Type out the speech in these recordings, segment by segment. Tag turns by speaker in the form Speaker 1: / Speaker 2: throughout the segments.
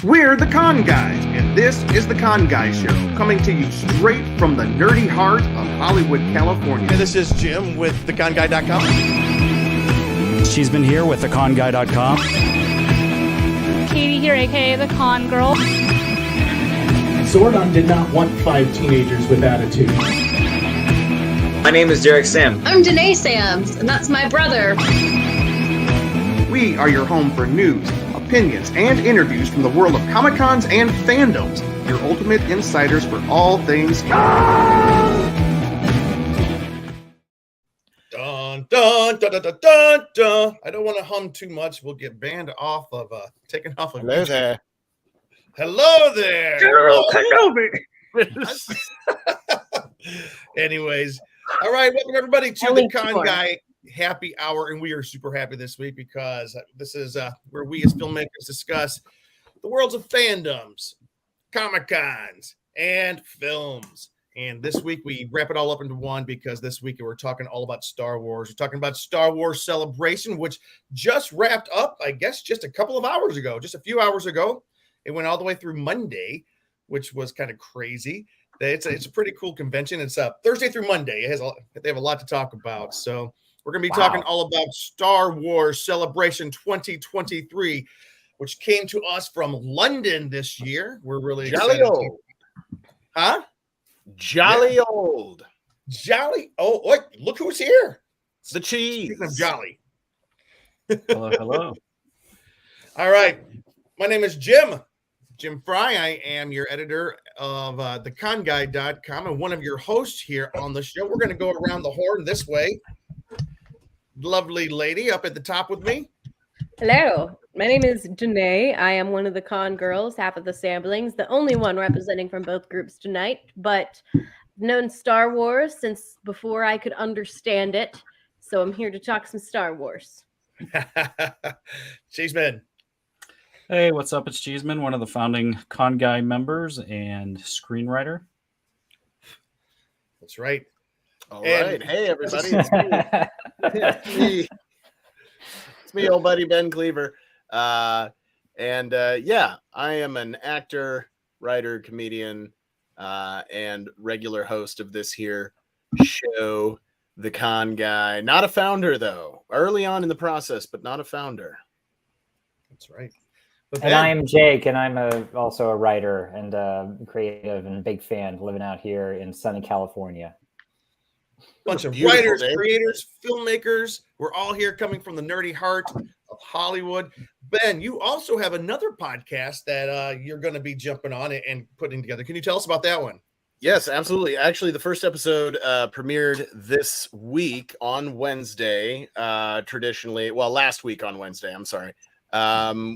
Speaker 1: We're the Con Guys, and this is the Con Guy Show, coming to you straight from the nerdy heart of Hollywood, California.
Speaker 2: And this is Jim with theconguy.com.
Speaker 3: She's been here with theconguy.com.
Speaker 4: Katie here, aka the Con Girl.
Speaker 5: Zordon did not want 5 teenagers with attitude.
Speaker 6: My name is Derek Sam.
Speaker 7: I'm Danae Sams, and that's my brother.
Speaker 1: We are your home for news, opinions, and interviews from the world of Comic-Cons and fandoms. Your ultimate insiders for all things con.
Speaker 2: Dun, dun, dun, dun, dun, dun, dun. I don't want to hum too much. We'll get banned off of taken off of.
Speaker 8: Hello there.
Speaker 2: Hello there.
Speaker 1: General Kenobi.
Speaker 2: Anyways, all right. Welcome everybody to the Con Guy Happy Hour, and we are super happy this week because this is where we as filmmakers discuss the worlds of fandoms, Comic-Cons, and films. And this week we wrap it all up into one because this week we're talking all about Star Wars. We're talking about Star Wars Celebration, which just wrapped up, I guess, just a couple of hours ago, just a few hours ago. It went all the way through Monday, which was kind of crazy. It's a pretty cool convention. It's Thursday through Monday. They have a lot to talk about. So we're going to be talking all about Star Wars Celebration 2023, which came to us from London this year. We're really
Speaker 8: Jolly
Speaker 2: excited.
Speaker 8: old.
Speaker 2: Huh?
Speaker 8: Jolly old.
Speaker 2: Jolly. Oh, wait, look who's here.
Speaker 8: It's the cheese.
Speaker 2: Speaking of Jolly.
Speaker 3: Hello, hello.
Speaker 2: All right. My name is Jim Fry. I am your editor of theconguy.com and one of your hosts here on the show. We're going to go around the horn this way. Lovely lady up at the top with me.
Speaker 9: Hello, my name is Danae. I am one of the Con Girls, half of the Samblings, the only one representing from both groups tonight, but I've known Star Wars since before I could understand it, so I'm here to talk some Star Wars.
Speaker 2: Cheeseman.
Speaker 3: Hey, what's up? It's Cheeseman, one of the founding Con Guy members and screenwriter.
Speaker 2: That's right.
Speaker 8: All right. Hey, everybody. It's me. It's me. It's me, old buddy Ben Cleaver. Yeah, I am an actor, writer, comedian, and regular host of this here show, The Con Guy. Not a founder, though. Early on in the process, but not a founder.
Speaker 2: That's right.
Speaker 10: And I'm Jake, and I'm also a writer and creative and a big fan living out here in sunny California.
Speaker 2: Bunch of writers, creators, filmmakers. We're all here coming from the nerdy heart of Hollywood. Ben, you also have another podcast that you're going to be jumping on and putting together. Can you tell us about that one?
Speaker 8: Yes, absolutely. Actually, the first episode premiered this week on Wednesday, last week on Wednesday, I'm sorry,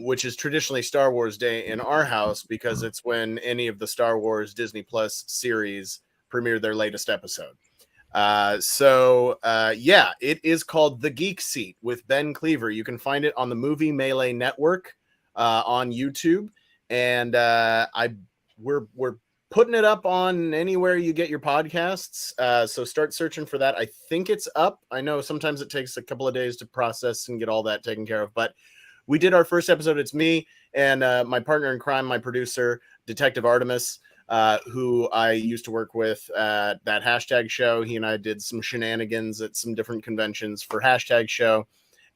Speaker 8: which is traditionally Star Wars Day in our house because it's when any of the Star Wars Disney Plus series premiere their latest episode. It is called The Geek Seat with Ben Cleaver. You can find it on the Movie Melee Network on YouTube, and we're putting it up on anywhere you get your podcasts. So start searching for that. I think it's up. I know sometimes it takes a couple of days to process and get all that taken care of, but we did our first episode. It's me and my partner in crime, my producer, Detective Artemis, who I used to work with at that hashtag show. He and I did some shenanigans at some different conventions for hashtag show.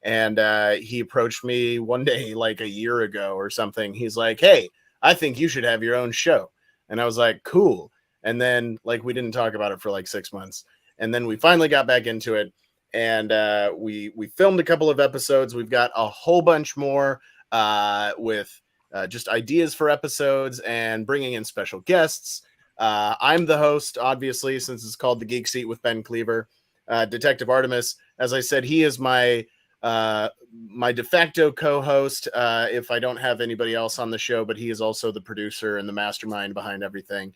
Speaker 8: And he approached me one day, like a year ago or something. He's like, "Hey, I think you should have your own show." And I was like, "Cool." And then we didn't talk about it for like 6 months. And then we finally got back into it. And we filmed a couple of episodes. We've got a whole bunch more with just ideas for episodes and bringing in special guests. I'm the host, obviously, since it's called The Geek Seat with Ben Cleaver. Detective Artemis, as I said, he is my de facto co-host if I don't have anybody else on the show, but he is also the producer and the mastermind behind everything.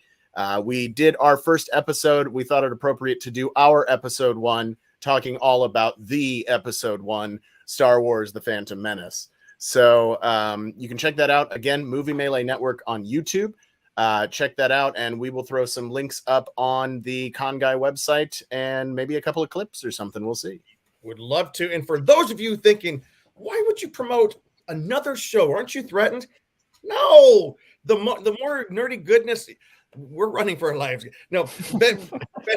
Speaker 8: We did our first episode. We thought it appropriate to do our episode 1, talking all about the episode 1, Star Wars: The Phantom Menace. So you can check that out. Again, Movie Melee Network on YouTube. Check that out, and we will throw some links up on the Con Guy website and maybe a couple of clips or something. We'll see.
Speaker 2: Would love to. And for those of you thinking, why would you promote another show? Aren't you threatened? No, the more nerdy goodness. We're running for our lives. No, Ben's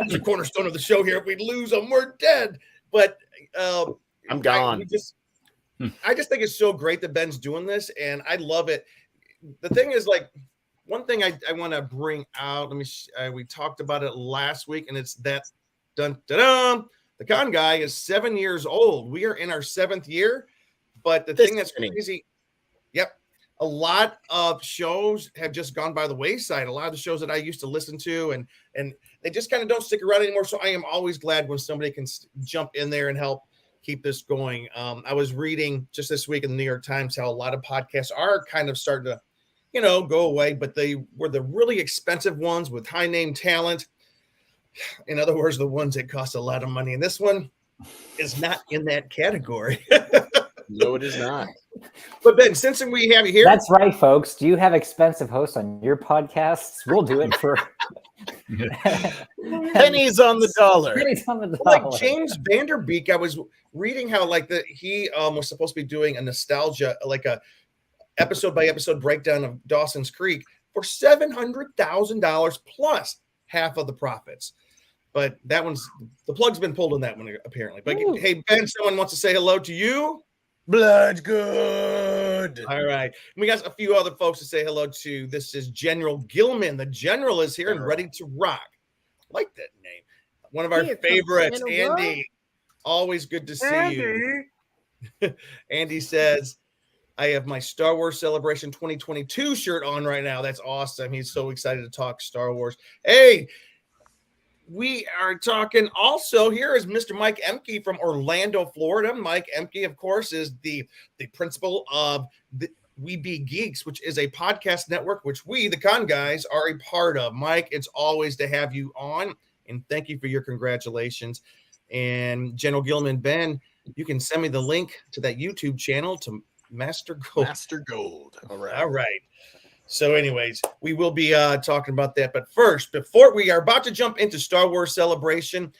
Speaker 2: the cornerstone of the show here. If we lose him, we're dead. But
Speaker 8: I'm gone.
Speaker 2: I just think it's so great that Ben's doing this, and I love it. The thing is, like, one thing I want to bring out. Let me. We talked about it last week, and it's that dun dun dun. The Con Guy is 7 years old. We are in our 7th year, but the thing that's crazy. Yep. A lot of shows have just gone by the wayside. A lot of the shows that I used to listen to, and they just kind of don't stick around anymore. So I am always glad when somebody can jump in there and help keep this going. I was reading just this week in the New York Times how a lot of podcasts are kind of starting to, go away, but they were the really expensive ones with high name talent. In other words, the ones that cost a lot of money. And this one is not in that category.
Speaker 8: No, it is not.
Speaker 2: But Ben, since we have you here,
Speaker 10: that's right, folks. Do you have expensive hosts on your podcasts? We'll do it for
Speaker 8: pennies on the dollar.
Speaker 10: Pennies on the dollar.
Speaker 2: Like James Vanderbeek, I was reading how he was supposed to be doing a nostalgia, like a episode by episode breakdown of Dawson's Creek for $700,000 plus half of the profits. But that the plug's been pulled on that one apparently. But hey, Ben, someone wants to say hello to you.
Speaker 8: Blood good.
Speaker 2: All right. We got a few other folks to say hello to. This is General Gilman. The General is here and ready to rock. I like that name. One of our favorites, Andy. Always good to see you. Andy says, I have my Star Wars Celebration 2022 shirt on right now. That's awesome. He's so excited to talk Star Wars. Hey, we are talking also. Here is Mr. Mike Emke from Orlando, Florida. Mike Emke, of course, is the principal of We Be Geeks, which is a podcast network, which we, the Con Guys, are a part of. Mike, it's always to have you on, and thank you for your congratulations. And General Gilman, Ben, you can send me the link to that YouTube channel to Master Gold.
Speaker 8: Master Gold.
Speaker 2: All right. So anyways, we will be talking about that. But first, before we are about to jump into Star Wars Celebration,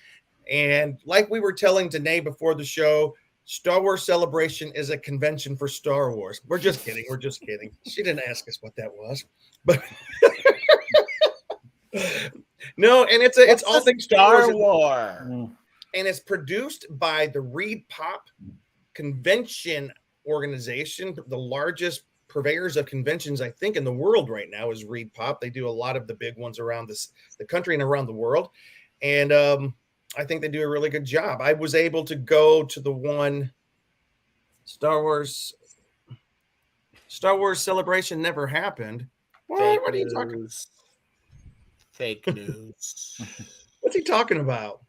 Speaker 2: and like we were telling Danae before the show, Star Wars Celebration is a convention for Star Wars. We're just kidding. We're just kidding. She didn't ask us what that was. But no, and it's all things
Speaker 8: Star Wars.
Speaker 2: And it's produced by the Reed Pop Convention Organization, the largest purveyors of conventions, I think, in the world right now is Reed Pop. They do a lot of the big ones around the country and around the world. And I think they do a really good job. I was able to go to the one Star Wars Celebration never happened. What are you talking about?
Speaker 8: Fake news.
Speaker 2: What's he talking about?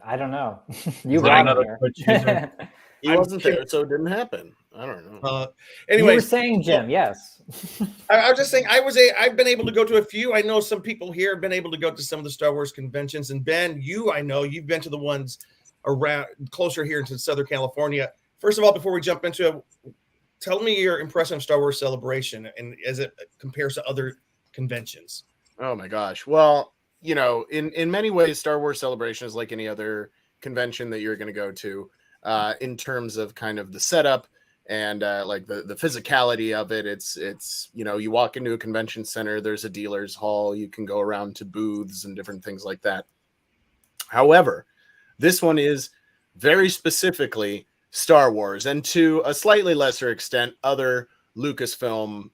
Speaker 10: I don't know. You got
Speaker 8: there. He wasn't there, so it didn't happen. I don't know.
Speaker 10: Anyway, you were saying, Jim, yes.
Speaker 2: I was just saying I've been able to go to a few. I know some people here have been able to go to some of the Star Wars conventions. And Ben, I know you've been to the ones around closer here into Southern California. First of all, before we jump into it, tell me your impression of Star Wars Celebration and as it compares to other conventions.
Speaker 8: Oh my gosh. Well, in many ways, Star Wars Celebration is like any other convention that you're going to go to in terms of kind of the setup and like the physicality of it. It's you walk into a convention center, there's a dealer's hall, you can go around to booths and different things like that. However, this one is very specifically Star Wars, and to a slightly lesser extent, other Lucasfilm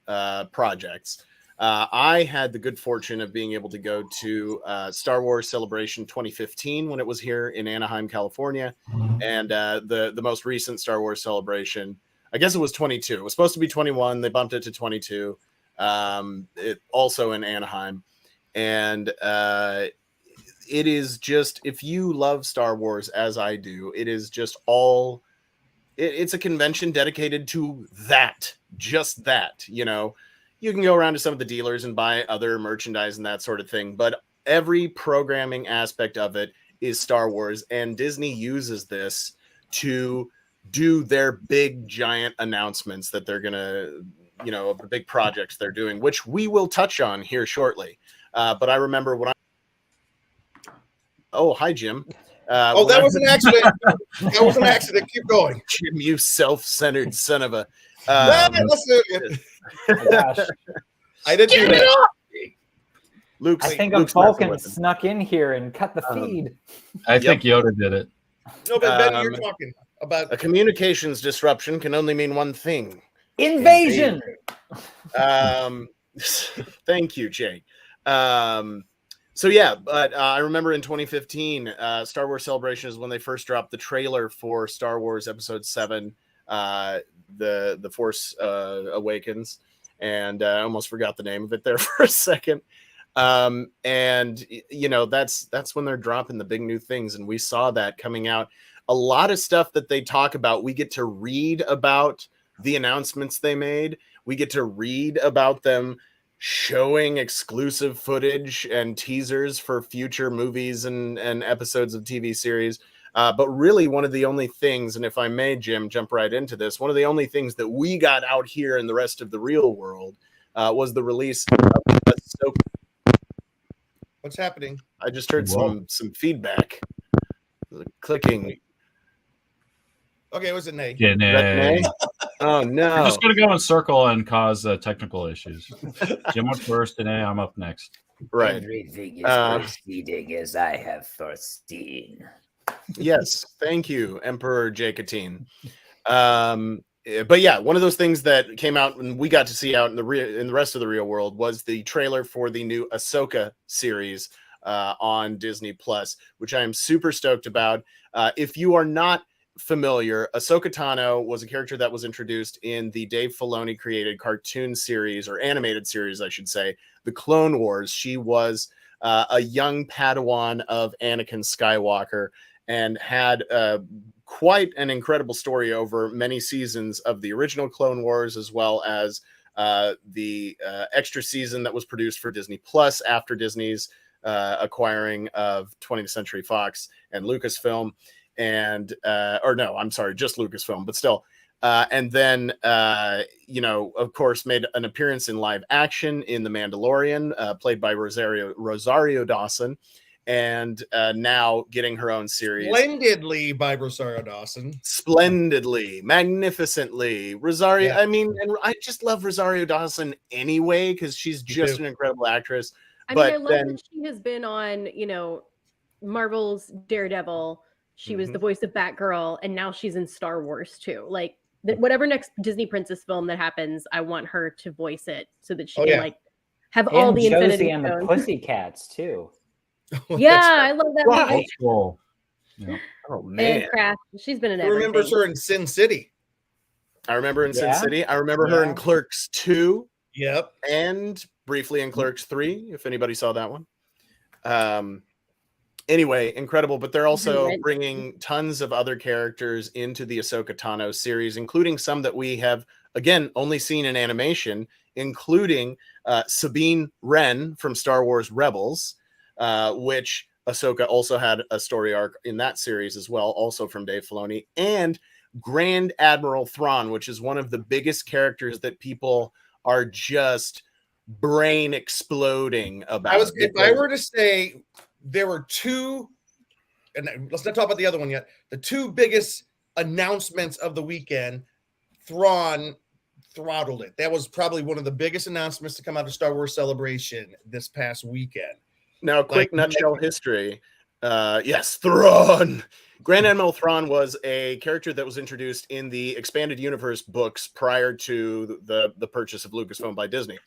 Speaker 8: projects. I had the good fortune of being able to go to Star Wars Celebration 2015 when it was here in Anaheim, California, and the most recent Star Wars Celebration, I guess it was 22. It was supposed to be 21. They bumped it to 22. It also in Anaheim, and it is just, if you love Star Wars as I do, it is just all. It's a convention dedicated to that, just that, You can go around to some of the dealers and buy other merchandise and that sort of thing, but every programming aspect of it is Star Wars, and Disney uses this to do their big, giant announcements that they're going to, of the big projects they're doing, which we will touch on here shortly. But I remember when Oh, hi, Jim.
Speaker 2: That was an accident. That was an accident. Keep going.
Speaker 8: Jim, you self-centered son of a.
Speaker 2: Listen,
Speaker 10: Gosh.
Speaker 2: I didn't do that.
Speaker 8: Luke's,
Speaker 10: I think
Speaker 8: Luke's
Speaker 10: Vulcan
Speaker 8: messing with him.
Speaker 10: snuck in here and cut the feed.
Speaker 3: I think Yoda did it.
Speaker 2: No, but Ben, you're talking about
Speaker 8: a communications disruption can only mean one thing.
Speaker 10: Invasion.
Speaker 8: Thank you, Jake. So yeah, but I remember in 2015, Star Wars Celebration is when they first dropped the trailer for Star Wars Episode 7, the Force Awakens, and I almost forgot the name of it there for a second. And you know, that's when they're dropping the big new things, and we saw that coming out. A lot of stuff that they talk about, we get to read about the announcements they made. We get to read about them showing exclusive footage and teasers for future movies and episodes of TV series. But really one of the only things, and if I may, Jim, jump right into this, one of the only things that we got out here in the rest of the real world was the release of Ahsoka.
Speaker 2: What's happening?
Speaker 8: I just heard some feedback. Clicking.
Speaker 2: Okay, it was a nay.
Speaker 3: Yeah, nay.
Speaker 8: Oh no!
Speaker 3: I'm just gonna go in circle and cause technical issues. Jim went first, and I'm up next.
Speaker 8: Right.
Speaker 11: Everything is proceeding as I have foreseen.
Speaker 8: Yes, thank you, Emperor Jacatine. But yeah, one of those things that came out and we got to see out in the rest of the real world was the trailer for the new Ahsoka series on Disney Plus, which I am super stoked about. If you are not familiar, Ahsoka Tano was a character that was introduced in the Dave Filoni created cartoon series, or animated series, I should say, The Clone Wars. She was a young Padawan of Anakin Skywalker and had quite an incredible story over many seasons of the original Clone Wars, as well as the extra season that was produced for Disney Plus after Disney's acquiring of 20th Century Fox and Lucasfilm. And or no, I'm sorry, just Lucasfilm, but still. And then, you know, of course, made an appearance in live action in The Mandalorian, played by Rosario Dawson, and now getting her own series.
Speaker 2: Splendidly by Rosario Dawson.
Speaker 8: Splendidly, magnificently. Rosario,
Speaker 2: Yeah.
Speaker 8: I mean, and I just love Rosario Dawson anyway, because she's just an incredible actress.
Speaker 9: I mean, I love that she has been on, you know, Marvel's Daredevil. She was the voice of Batgirl, and now she's in Star Wars too. Like whatever next Disney princess film that happens, I want her to voice it so that she can like have all the
Speaker 10: Josie
Speaker 9: Infinity
Speaker 10: and
Speaker 9: Stones.
Speaker 10: the Pussycats too.
Speaker 9: Yeah, I love that movie.
Speaker 3: Cool. Yeah.
Speaker 8: Oh man,
Speaker 9: And Craft. She's been in
Speaker 2: Who
Speaker 9: everything.
Speaker 2: remembers her in Sin City?
Speaker 8: I remember in Sin City. I remember her in Clerks 2.
Speaker 2: Yep.
Speaker 8: And briefly in Clerks 3, if anybody saw that one. Anyway, incredible. But they're also bringing tons of other characters into the Ahsoka Tano series, including some that we have, again, only seen in animation, including Sabine Wren from Star Wars Rebels, which Ahsoka also had a story arc in that series as well, also from Dave Filoni, and Grand Admiral Thrawn, which is one of the biggest characters that people are just brain exploding about.
Speaker 2: If I were to say there were two, and let's not talk about the other one yet, the two biggest announcements of the weekend, Thrawn throttled it. That was probably one of the biggest announcements to come out of Star Wars Celebration this past weekend.
Speaker 8: Now, quick nutshell history. Yes, Thrawn. Grand Admiral Thrawn was a character that was introduced in the Expanded Universe books prior to the purchase of Lucasfilm by Disney.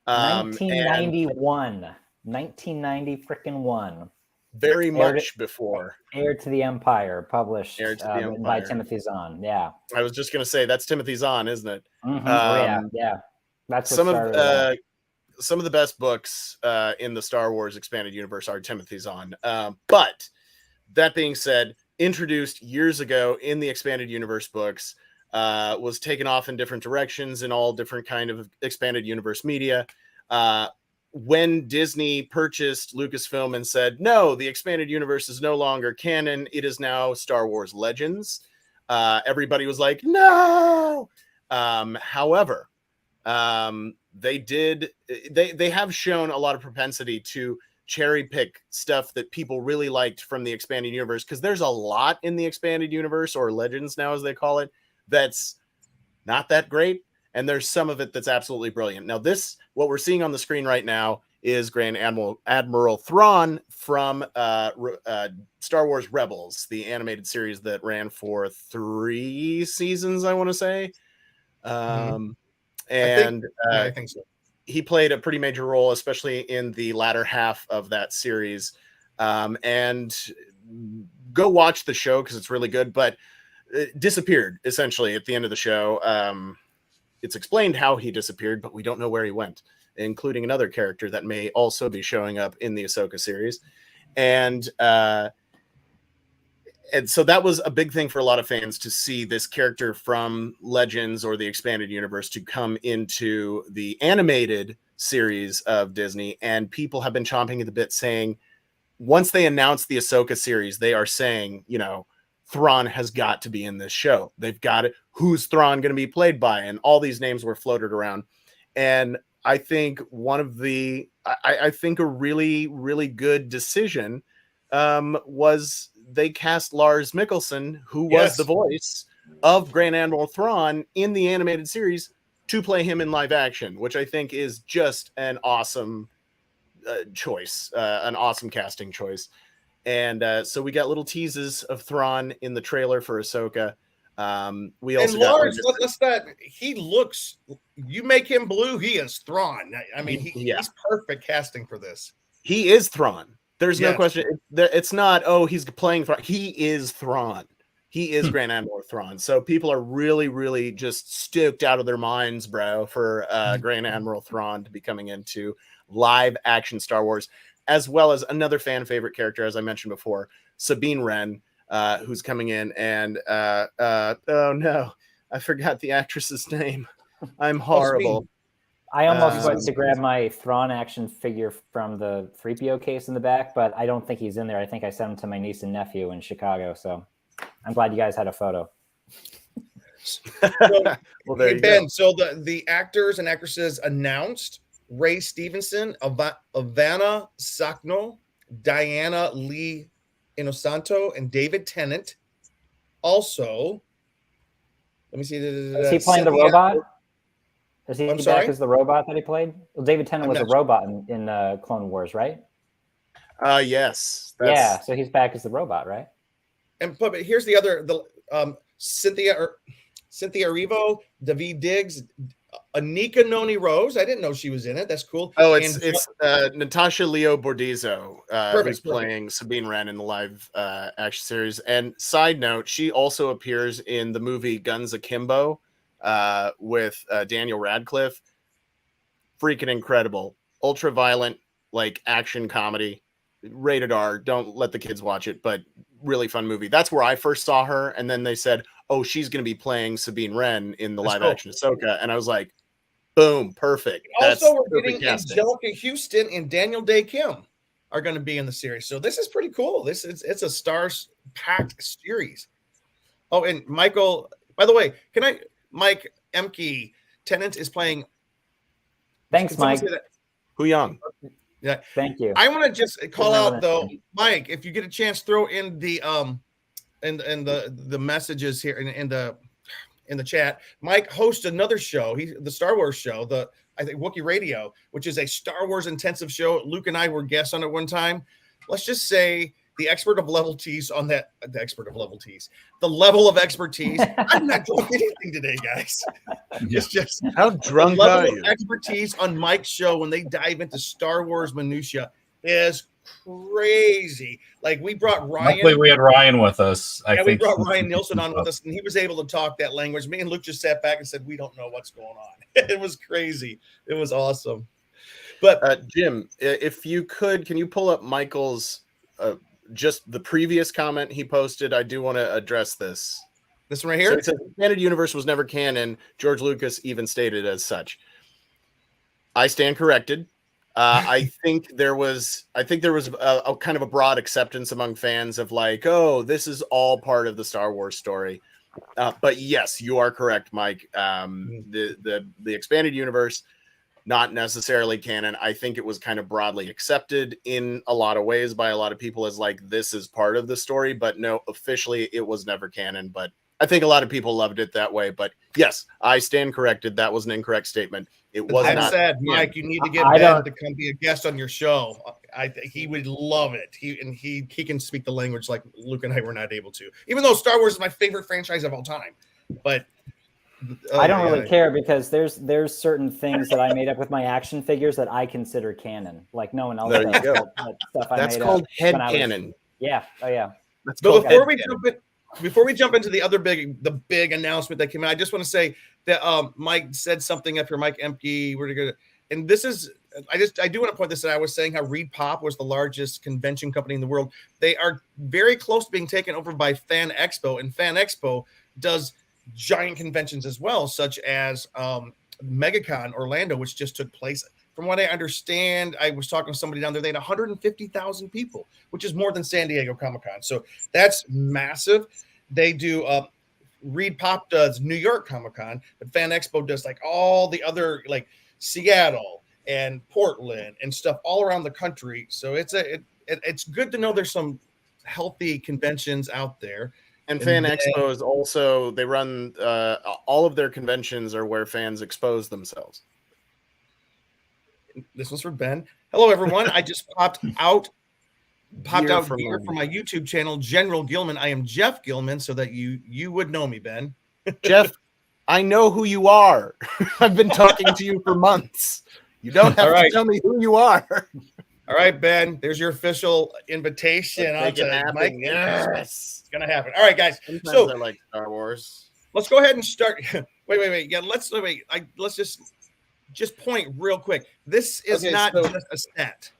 Speaker 10: 1991. 1990 freaking one.
Speaker 8: Very much before.
Speaker 10: Heir to the Empire, published
Speaker 8: Empire.
Speaker 10: by Timothy Zahn. Yeah.
Speaker 8: I was just going to say, that's Timothy Zahn, isn't it?
Speaker 10: Yeah. That's what
Speaker 8: some of the best books in the Star Wars Expanded Universe are Timothy Zahn. But that being said, introduced years ago in the Expanded Universe books, was taken off in different directions in all different kind of Expanded Universe media. When Disney purchased Lucasfilm and said, no, the Expanded Universe is no longer canon, it is now Star Wars Legends, everybody was like, no. However, they have shown a lot of propensity to cherry pick stuff that people really liked from the expanded universe, because there's a lot in the expanded universe, or Legends now as they call it, that's not that great, and there's some of it that's absolutely brilliant. Now what we're seeing on the screen right now is Grand Admiral Thrawn from Star Wars Rebels, the animated series that ran for 3 seasons, I want to say. I think so. He played a pretty major role, especially in the latter half of that series. And go watch the show because it's really good, but it disappeared essentially at the end of the show. It's explained how he disappeared, but we don't know where he went, including another character that may also be showing up in the Ahsoka series. And so that was a big thing for a lot of fans, to see this character from Legends or the expanded universe to come into the animated series of Disney. And people have been chomping at the bit saying, once they announced the Ahsoka series, they are saying, Thrawn has got to be in this show. They've got it. Who's Thrawn going to be played by? And all these names were floated around. And I think I think a really, really good decision was they cast Lars Mikkelsen, who was the voice of Grand Admiral Thrawn in the animated series, to play him in live action, which I think is just an awesome choice, an awesome casting choice. And so we got little teases of Thrawn in the trailer for Ahsoka. We also got
Speaker 2: he looks, you make him blue, he is Thrawn. I mean, he's perfect casting for this.
Speaker 8: He is Thrawn. There's no question. It's not, he's playing Thrawn. He is Thrawn. He is Grand Admiral Thrawn. So people are really, really just stoked out of their minds, bro, for Grand Admiral Thrawn to be coming into live action Star Wars, as well as another fan favorite character, as I mentioned before, Sabine Wren, who's coming in. And oh no, I forgot the actress's name. I'm horrible.
Speaker 10: I almost went to grab my Thrawn action figure from the 3PO case in the back, but I don't think he's in there. I think I sent him to my niece and nephew in Chicago. So I'm glad you guys had a photo.
Speaker 2: Hey, Ben, so the actors and actresses announced: Ray Stevenson, Ivana Sakno, Diana Lee Inosanto, and David Tennant. Also, let me see.
Speaker 10: Is he playing the robot? Is he back as the robot that he played? Well, David Tennant was a robot in Clone Wars, right?
Speaker 8: Yes.
Speaker 10: Yeah, so he's back as the robot, right?
Speaker 2: But here's the other: Cynthia Erivo, David Diggs, Anika Noni Rose. I didn't know she was in it. That's cool.
Speaker 8: Oh, it's Natasha Leo Bordizzo, who's playing Sabine Wren in the live action series. And side note, she also appears in the movie Guns Akimbo with Daniel Radcliffe. Freaking incredible. Ultra violent, like action comedy. Rated R. Don't let the kids watch it, but really fun movie. That's where I first saw her. And then they said, oh, she's going to be playing Sabine Wren in the live action Ahsoka. And I was like, boom, perfect.
Speaker 2: Also, we're getting Angelica Houston and Daniel Day Kim are going to be in the series. So this is pretty cool. It's a stars-packed series. Oh, and Michael, by the way, Mike Emke, Tennant is playing.
Speaker 10: Thanks, Mike.
Speaker 8: Hu Yang.
Speaker 2: Yeah,
Speaker 10: thank you.
Speaker 2: I want to just call out though, Mike, if you get a chance, throw in the the messages here in the chat. Mike hosts another show. The Star Wars show, I think Wookiee Radio, which is a Star Wars intensive show. Luke and I were guests on it one time. Let's just say the expert of level T's on that. The level of expertise. I'm not doing anything today, guys. It's just
Speaker 8: how drunk
Speaker 2: the level
Speaker 8: are you?
Speaker 2: Of expertise on Mike's show when they dive into Star Wars minutia is crazy. Like we brought Ryan.
Speaker 3: Luckily, we had Ryan with us. I think
Speaker 2: we brought Ryan Nielsen on with us, and he was able to talk that language. Me and Luke just sat back and said, "We don't know what's going on." It was crazy. It was awesome. But
Speaker 8: Jim, if you could, can you pull up Michael's just the previous comment he posted? I do want to address this.
Speaker 2: This one right here.
Speaker 8: So it says, the expanded universe was never canon. George Lucas even stated as such. I stand corrected. I think there was a kind of a broad acceptance among fans of like, oh, this is all part of the Star Wars story. But yes, you are correct, Mike. The expanded universe not necessarily canon. I think it was kind of broadly accepted in a lot of ways by a lot of people as like, this is part of the story, but no, officially it was never canon. But I think a lot of people loved it that way. But yes, I stand corrected. That was an incorrect statement. It was
Speaker 2: That
Speaker 8: not.
Speaker 2: said, Mike, you need to get Ben to come be a guest on your show. He would love it. He can speak the language like Luke and I were not able to. Even though Star Wars is my favorite franchise of all time, but
Speaker 10: I don't really care because there's certain things that I made up with my action figures that I consider canon. Like no one else
Speaker 8: There
Speaker 10: does.
Speaker 8: you go.
Speaker 10: That stuff I
Speaker 8: That's
Speaker 10: made
Speaker 8: called
Speaker 10: up
Speaker 8: head
Speaker 10: when I was-
Speaker 8: canon.
Speaker 10: Yeah. Oh yeah.
Speaker 8: That's
Speaker 2: But
Speaker 8: called
Speaker 2: before
Speaker 8: head canon.
Speaker 2: before we jump into the other big announcement that came out, I just want to say that Mike said something up here. Mike Empke, we're gonna, and this is I do want to point this out. I was saying how Reed Pop was the largest convention company in the world. They are very close to being taken over by Fan Expo, and Fan Expo does giant conventions as well, such as MegaCon Orlando, which just took place. From what I understand, I was talking to somebody down there. They had 150,000 people, which is more than San Diego Comic-Con. So that's massive. They do Reed Pop does New York Comic-Con, but Fan Expo does like all the other like Seattle and Portland and stuff all around the country. So it's good to know there's some healthy conventions out there.
Speaker 8: And Fan Expo is also, they run all of their conventions are where fans expose themselves.
Speaker 2: This was for Ben. Hello, everyone. I just popped out gear from my YouTube channel, General Gilman. I am Jeff Gilman, so that you would know me, Ben.
Speaker 8: Jeff, I know who you are. I've been talking to you for months. You don't have to tell me who you are.
Speaker 2: All right, Ben, there's your official invitation.
Speaker 8: Make it happen.
Speaker 2: Mike.
Speaker 8: Yes.
Speaker 2: It's going to happen. All right, guys.
Speaker 8: Sometimes
Speaker 2: so
Speaker 8: I like Star Wars.
Speaker 2: Let's go ahead and start. Wait. Yeah, let's just point real quick. This is not just a set.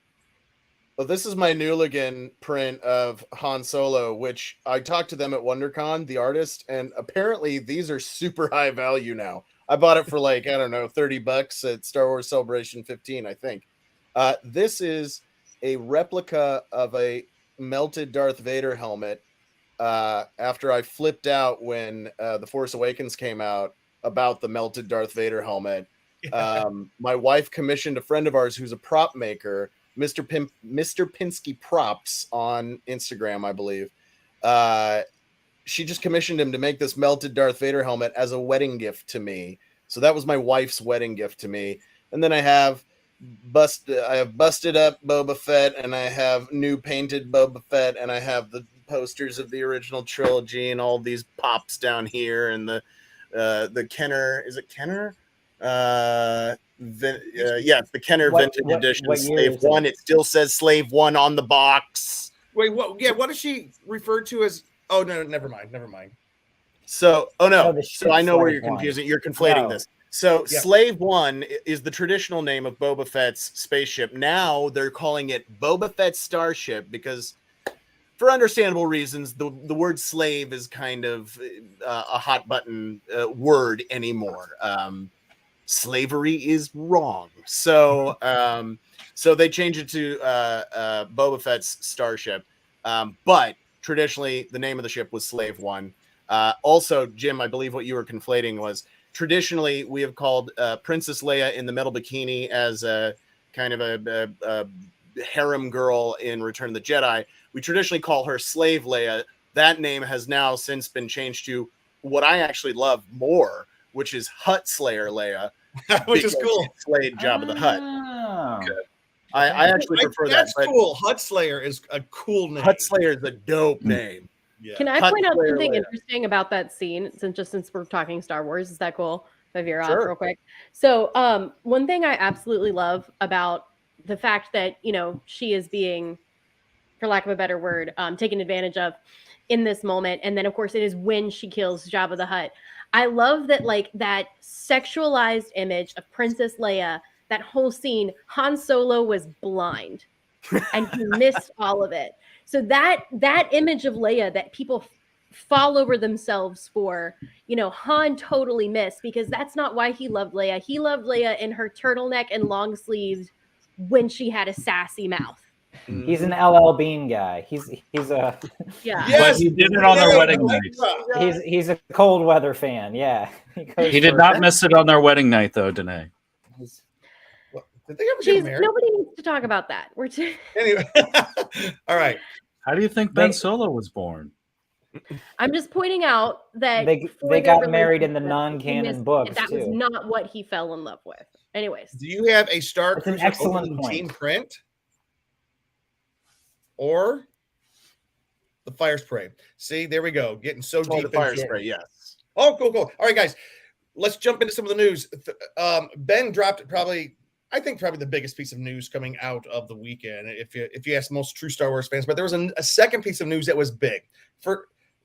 Speaker 8: Well, this is my Newligan print of Han Solo, which I talked to them at WonderCon, the artist, and apparently these are super high value now. I bought it for like, I don't know, $30 at Star Wars Celebration 15, I think. This is a replica of a melted Darth Vader helmet after I flipped out when The Force Awakens came out about the melted Darth Vader helmet. My wife commissioned a friend of ours who's a prop maker, Mr. Pinsky Props on Instagram, I believe. She just commissioned him to make this melted Darth Vader helmet as a wedding gift to me. So that was my wife's wedding gift to me. And then I have busted up Boba Fett, and I have new painted Boba Fett, and I have the posters of the original trilogy and all these pops down here, and the Kenner, is it Kenner? The Kenner Vintage Edition Slave One. It still says Slave One on the box.
Speaker 2: Wait, what? Yeah, what does she refer to as? Oh no, never mind.
Speaker 8: So, so I know where you're confusing. You're conflating this. So, Slave One is the traditional name of Boba Fett's spaceship. Now they're calling it Boba Fett Starship because, for understandable reasons, the word slave is kind of a hot button word anymore. Slavery is wrong. So they changed it to Boba Fett's Starship. But traditionally, the name of the ship was Slave One. Also, Jim, I believe what you were conflating was traditionally we have called Princess Leia in the metal bikini as a kind of a harem girl in Return of the Jedi. We traditionally call her Slave Leia. That name has now since been changed to what I actually love more, which is Hutt Slayer Leia,
Speaker 2: which is cool.
Speaker 8: Slayed Jabba the Hutt. I actually prefer that.
Speaker 2: That's cool. Hutt Slayer is a cool name.
Speaker 8: Hutt Slayer is a dope name.
Speaker 2: Yeah.
Speaker 9: Can I point out something interesting about that scene? Since we're talking Star Wars, is that cool? If I veer off real quick. So, one thing I absolutely love about the fact that she is being, for lack of a better word, taken advantage of in this moment, and then of course it is when she kills Jabba the Hutt. I love that, like, that sexualized image of Princess Leia. That whole scene, Han Solo was blind, and he missed all of it. So that image of Leia that people fall over themselves for, Han totally missed, because that's not why he loved Leia. He loved Leia in her turtleneck and long sleeves when she had a sassy mouth.
Speaker 10: He's an LL Bean guy. He's a
Speaker 3: But he did it on their wedding night.
Speaker 10: He's a cold weather fan. Yeah,
Speaker 3: He did not miss it on their wedding night though, Danae.
Speaker 2: Did they ever get married?
Speaker 9: Nobody needs to talk about that. We're
Speaker 2: Anyway, all right.
Speaker 3: How do you think Ben Solo was born?
Speaker 9: I'm just pointing out that
Speaker 10: they got married in the non-canon books
Speaker 9: that was
Speaker 10: too.
Speaker 9: not what he fell in love with. Anyways,
Speaker 2: do you have a Star
Speaker 10: That's an
Speaker 2: Cruiser
Speaker 10: excellent
Speaker 2: opening
Speaker 10: point.
Speaker 2: team print or the fire spray? See, there we go. Getting so deep.
Speaker 8: The fire spray, yes.
Speaker 2: Oh, cool. All right, guys, let's jump into some of the news. Ben dropped probably the biggest piece of news coming out of the weekend, if you ask most true Star Wars fans. But there was a second piece of news that was big.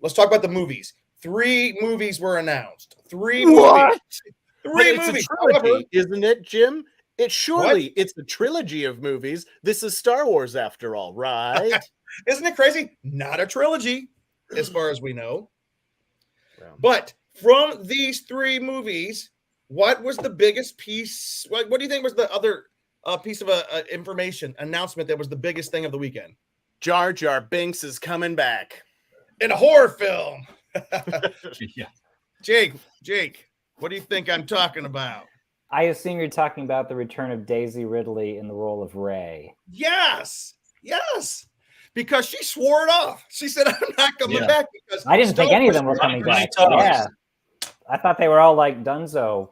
Speaker 2: Let's talk about the movies. 3 movies were announced. 3 movies. 3 movies.
Speaker 8: A trilogy, isn't it, Jim? It's a trilogy of movies. This is Star Wars after all, right?
Speaker 2: Isn't it crazy? Not a trilogy, as far as we know. But from these 3 movies, what was the biggest piece? What do you think was the other piece of information announcement that was the biggest thing of the weekend?
Speaker 8: Jar Jar Binks is coming back
Speaker 2: in a horror film.
Speaker 3: Yeah.
Speaker 2: Jake, what do you think I'm talking about?
Speaker 10: I assume you're talking about the return of Daisy Ridley in the role of Rey.
Speaker 2: Yes, because she swore it off. She said, "I'm not coming back." Because
Speaker 10: I didn't think any of them were coming back. Yeah, I thought they were all like Dunzo.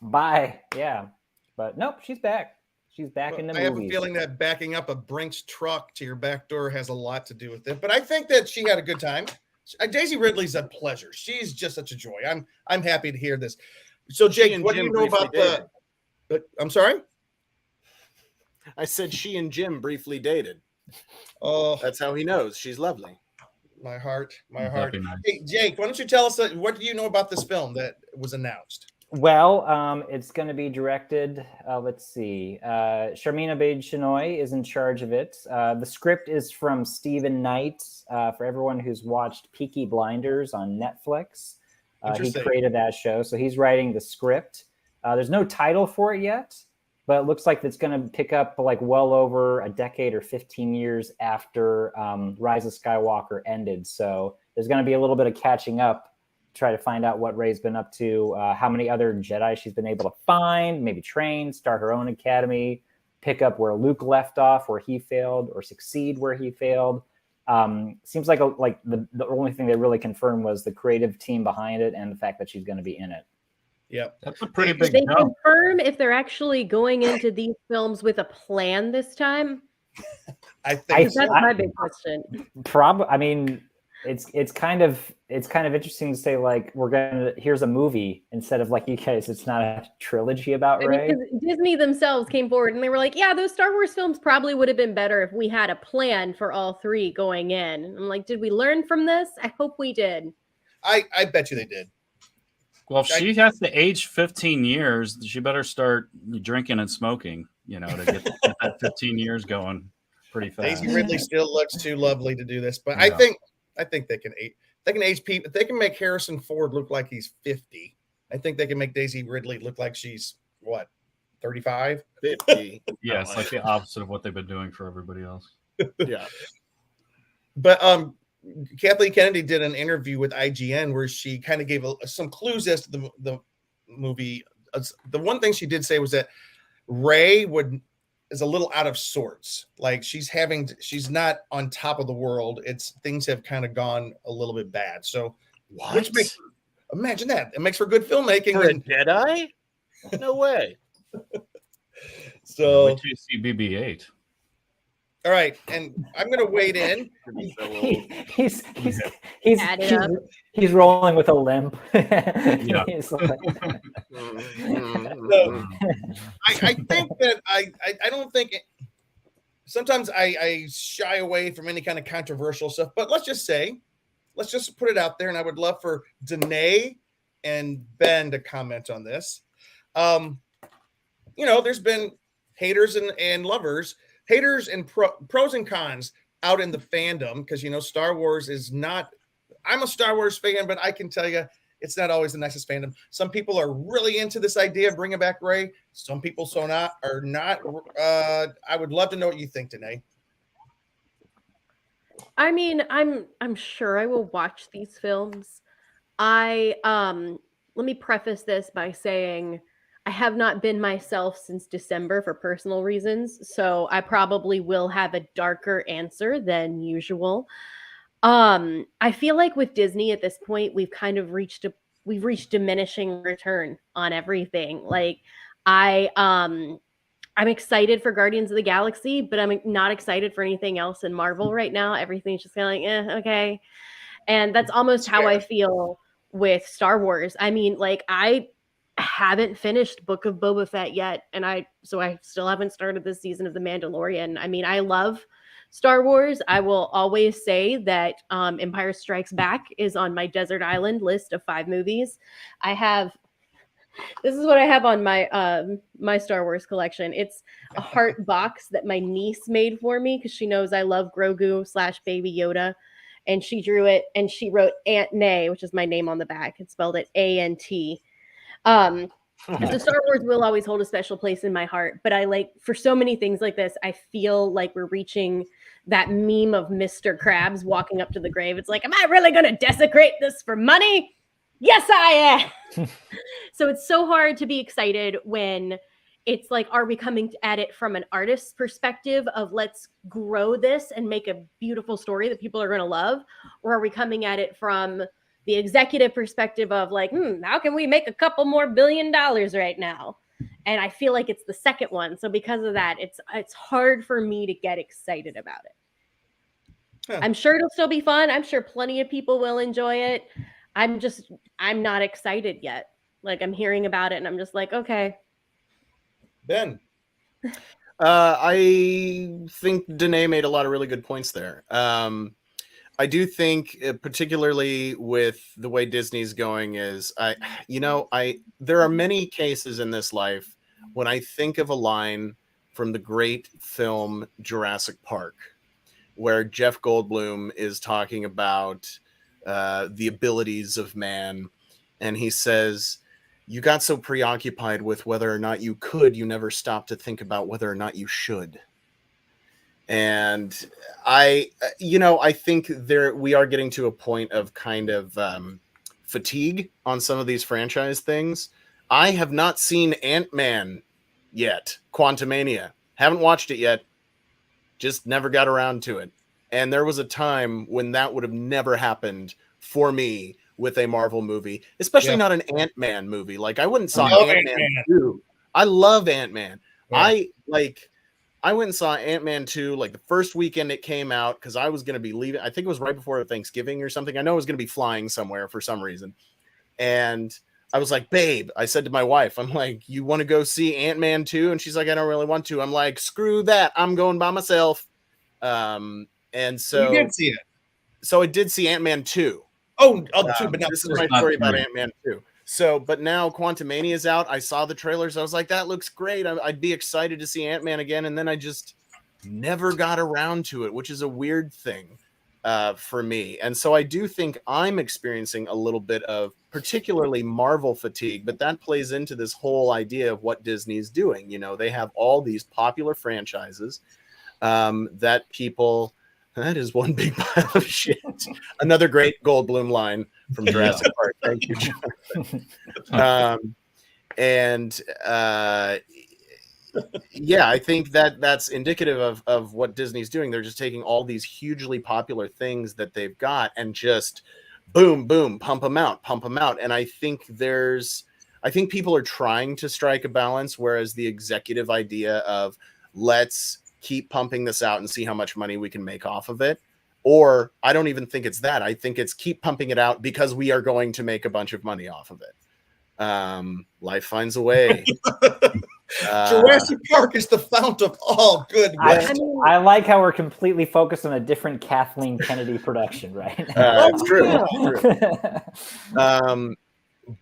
Speaker 10: Bye. Yeah, but nope, she's back. She's back in the movies.
Speaker 2: I have a feeling that backing up a Brinks truck to your back door has a lot to do with it. But I think that she had a good time. Daisy Ridley's a pleasure. She's just such a joy. I'm happy to hear this. So, Jake, what do you know about I'm sorry?
Speaker 8: I said she and Jim briefly dated.
Speaker 2: Oh,
Speaker 8: that's how he knows. She's lovely.
Speaker 2: My heart.
Speaker 3: Nice.
Speaker 2: Hey, Jake, why don't you tell us what do you know about this film that was announced?
Speaker 10: Well, it's going to be directed. Let's see. Sharmina Baid-Chinoy is in charge of it. The script is from Stephen Knight. For everyone who's watched Peaky Blinders on Netflix, he created that show. So he's writing the script. There's no title for it yet, but it looks like it's going to pick up like well over a decade or 15 years after Rise of Skywalker ended. So there's going to be a little bit of catching up. Try to find out what Rey's been up to, how many other Jedi she's been able to find, maybe train, start her own academy, pick up where Luke left off, where he failed, or succeed where he failed. Seems like the only thing they really confirmed was the creative team behind it and the fact that she's going to be in it.
Speaker 2: Yep,
Speaker 3: that's a pretty big.
Speaker 9: Did they confirm if they're actually going into these films with a plan this time?
Speaker 2: I think
Speaker 9: that's my big question.
Speaker 10: Probably. I mean, it's kind of interesting to say like here's a movie instead of like you guys. It's not a trilogy about Rey.
Speaker 9: Because Disney themselves came forward and they were like, "Yeah, those Star Wars films probably would have been better if we had a plan for all 3 going in." And I'm like, did we learn from this? I hope we did.
Speaker 2: I bet you they did.
Speaker 3: Well, if she has to age 15 years, she better start drinking and smoking, to get that 15 years going pretty fast.
Speaker 2: Daisy Ridley still looks too lovely to do this, but yeah. I think they can age people. If they can make Harrison Ford look like he's 50, I think they can make Daisy Ridley look like she's 35,
Speaker 8: 50.
Speaker 3: Yeah, it's like the opposite of what they've been doing for everybody else.
Speaker 8: Yeah.
Speaker 2: But Kathleen Kennedy did an interview with IGN where she kind of gave some clues as to the movie. The one thing she did say was that Rey is a little out of sorts. Like she's not on top of the world. Things have kind of gone a little bit bad. So imagine that. It makes for good filmmaking.
Speaker 8: For a Jedi? No way.
Speaker 2: So
Speaker 10: Oh.
Speaker 3: wait till you see BB-8.
Speaker 2: All right, and I'm going to wade in.
Speaker 10: He's rolling with a limp.
Speaker 3: Yeah.
Speaker 2: I think that I don't think sometimes I shy away from any kind of controversial stuff, but let's just put it out there, and I would love for Danae and Ben to comment on this. There's been haters and lovers. Haters and pros and cons out in the fandom because, Star Wars is not – I'm a Star Wars fan, but I can tell you it's not always the nicest fandom. Some people are really into this idea of bringing back Rey. Some people are not. I would love to know what you think, Danae.
Speaker 9: I mean, I'm sure I will watch these films. Let me preface this by saying I have not been myself since December for personal reasons, so I probably will have a darker answer than usual. I feel like with Disney at this point, we've reached diminishing return on everything. Like I'm excited for Guardians of the Galaxy, but I'm not excited for anything else in Marvel right now. Everything's just kind of like, okay. And that's almost how I feel with Star Wars. I mean, like I haven't finished Book of Boba Fett yet, and I still haven't started this season of The Mandalorian. I mean, I love Star Wars. I will always say that Empire Strikes Back is on my desert island list of 5 movies. This is what I have on my Star Wars collection. It's a heart box that my niece made for me because she knows I love Grogu / Baby Yoda. And she drew it and she wrote Aunt Nay, which is my name on the back. It spelled it A-N-T. So Star Wars will always hold a special place in my heart. But for so many things like this, I feel like we're reaching that meme of Mr. Krabs walking up to the grave. It's like, am I really going to desecrate this for money? Yes, I am. So it's so hard to be excited when it's like, are we coming at it from an artist's perspective of let's grow this and make a beautiful story that people are going to love? Or are we coming at it from the executive perspective of like, how can we make a couple more $1 billion right now? And I feel like it's the second one. So because of that, it's hard for me to get excited about it. Huh. I'm sure it'll still be fun. I'm sure plenty of people will enjoy it. I'm not excited yet. Like I'm hearing about it and I'm just like, okay.
Speaker 2: Ben.
Speaker 8: I think Danae made a lot of really good points there. I do think, particularly with the way Disney's going, is there are many cases in this life when I think of a line from the great film Jurassic Park, where Jeff Goldblum is talking about the abilities of man, and he says, "You got so preoccupied with whether or not you could, you never stopped to think about whether or not you should." And I think we are getting to a point of kind of fatigue on some of these franchise things. I have not seen Ant-Man yet, Quantumania. Haven't watched it yet. Just never got around to it. And there was a time when that would have never happened for me with a Marvel movie, especially not an Ant-Man movie. Like I wouldn't saw Ant-Man 2. I love Ant-Man. Yeah. I went and saw Ant-Man 2 like the first weekend it came out because I was going to be leaving. I think it was right before Thanksgiving or something. I know I was going to be flying somewhere for some reason. And I was like, babe, I said to my wife, I'm like, you want to go see Ant-Man 2? And she's like, I don't really want to. I'm like, screw that. I'm going by myself. And so
Speaker 2: you did see it.
Speaker 8: So I did see Ant-Man 2.
Speaker 2: 2, but
Speaker 8: this is my story about Ant-Man 2. So, but now Quantumania is out. I saw the trailers. I was like, that looks great. I'd be excited to see Ant-Man again. And then I just never got around to it, which is a weird thing for me. And so I do think I'm experiencing a little bit of particularly Marvel fatigue, but that plays into this whole idea of what Disney's doing. You know, they have all these popular franchises that people... That is one big pile of shit. Another great Goldblum line from Jurassic Park. Thank you, Jonathan. I think that's indicative of what Disney's doing. They're just taking all these hugely popular things that they've got and just boom, boom, pump them out. And I think people are trying to strike a balance, whereas the executive idea of let's keep pumping this out and see how much money we can make off of it. Or I don't even think it's that. I think it's keep pumping it out because we are going to make a bunch of money off of it. Life finds a way.
Speaker 2: Jurassic Park is the fount of all good.
Speaker 10: I like how we're completely focused on a different Kathleen Kennedy production, right?
Speaker 8: That's true.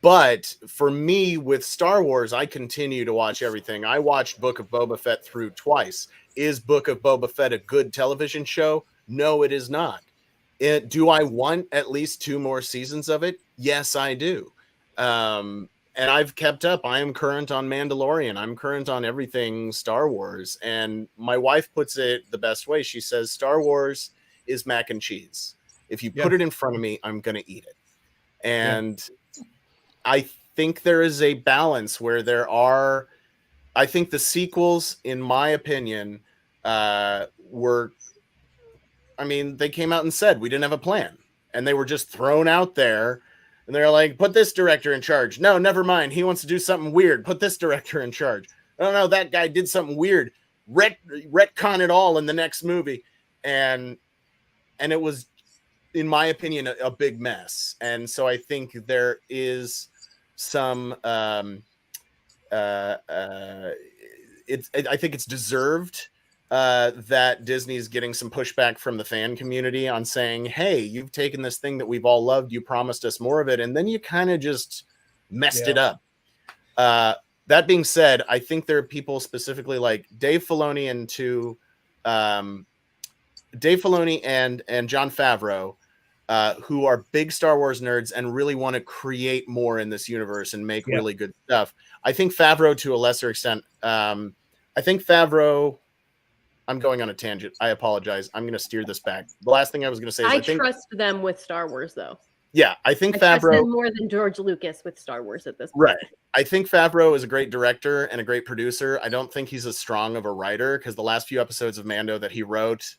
Speaker 8: But for me, with Star Wars, I continue to watch everything. I watched Book of Boba Fett through twice. Is Book of Boba Fett a good television show? No, it is not. Do I want at least 2 more seasons of it? Yes, I do. And I've kept up. I am current on Mandalorian. I'm current on everything Star Wars. And my wife puts it the best way. She says, Star Wars is mac and cheese. If you put it in front of me, I'm going to eat it. And I think there is a balance where there are. I think the sequels, in my opinion, were. I mean, they came out and said we didn't have a plan, and they were just thrown out there. And they're like, put this director in charge. No, never mind. He wants to do something weird. Put this director in charge. I don't know. That guy did something weird. Retcon it all in the next movie. And it was, in my opinion, a big mess. And so I think there is some, I think it's deserved that Disney's getting some pushback from the fan community on saying, hey, you've taken this thing that we've all loved, you promised us more of it, and then you kind of just messed it up. That being said, I think there are people specifically like Dave Filoni and Jon Favreau who are big Star Wars nerds and really want to create more in this universe and make really good stuff. I think Favreau, to a lesser extent, I'm going on a tangent. I apologize. I'm going to steer this back. The last thing I was going to say is
Speaker 9: I trust them with Star Wars, though.
Speaker 8: Yeah, I think
Speaker 9: I trust
Speaker 8: Favreau
Speaker 9: them more than George Lucas with Star Wars at this point.
Speaker 8: Right. I think Favreau is a great director and a great producer. I don't think he's as strong of a writer because the last few episodes of Mando that he wrote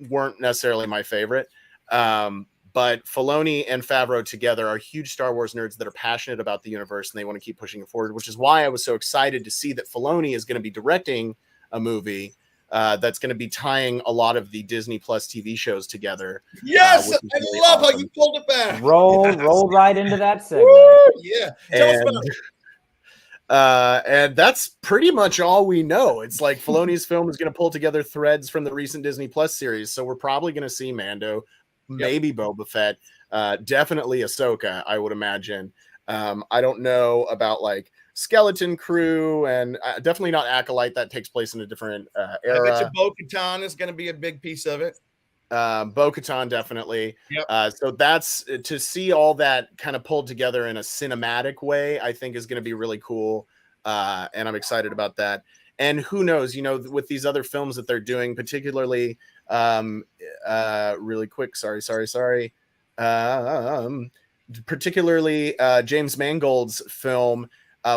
Speaker 8: weren't necessarily my favorite. But Filoni and Favreau together are huge Star Wars nerds that are passionate about the universe and they want to keep pushing it forward, which is why I was so excited to see that Filoni is going to be directing a movie that's going to be tying a lot of the Disney Plus TV shows together.
Speaker 2: Yes, I love how you pulled it back.
Speaker 10: Rolled right into that segue.
Speaker 2: Woo, yeah. Tell us about it.
Speaker 8: And that's pretty much all we know. It's like Filoni's film is going to pull together threads from the recent Disney Plus series. So we're probably going to see Mando, maybe Boba Fett, definitely Ahsoka, I would imagine. I don't know about like Skeleton Crew and definitely not Acolyte. That takes place in a different era.
Speaker 2: I bet you Bo-Katan is going to be a big piece of it.
Speaker 8: Bo-Katan, definitely. Yep. So that's to see all that kind of pulled together in a cinematic way, I think is going to be really cool. And I'm excited about that. And who knows, you know, with these other films that they're doing, particularly really quick. Sorry. Particularly James Mangold's film,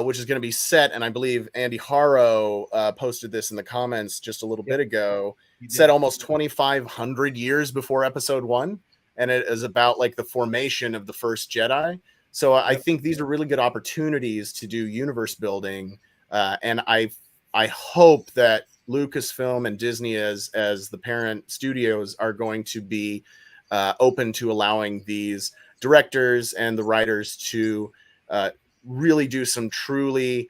Speaker 8: which is going to be set, and I believe Andy Harrow posted this in the comments just a little bit ago, set almost 2,500 years before episode 1, and it is about like the formation of the first Jedi. So I think these are really good opportunities to do universe building, and I hope that Lucasfilm and Disney as the parent studios are going to be open to allowing these directors and the writers to really do some truly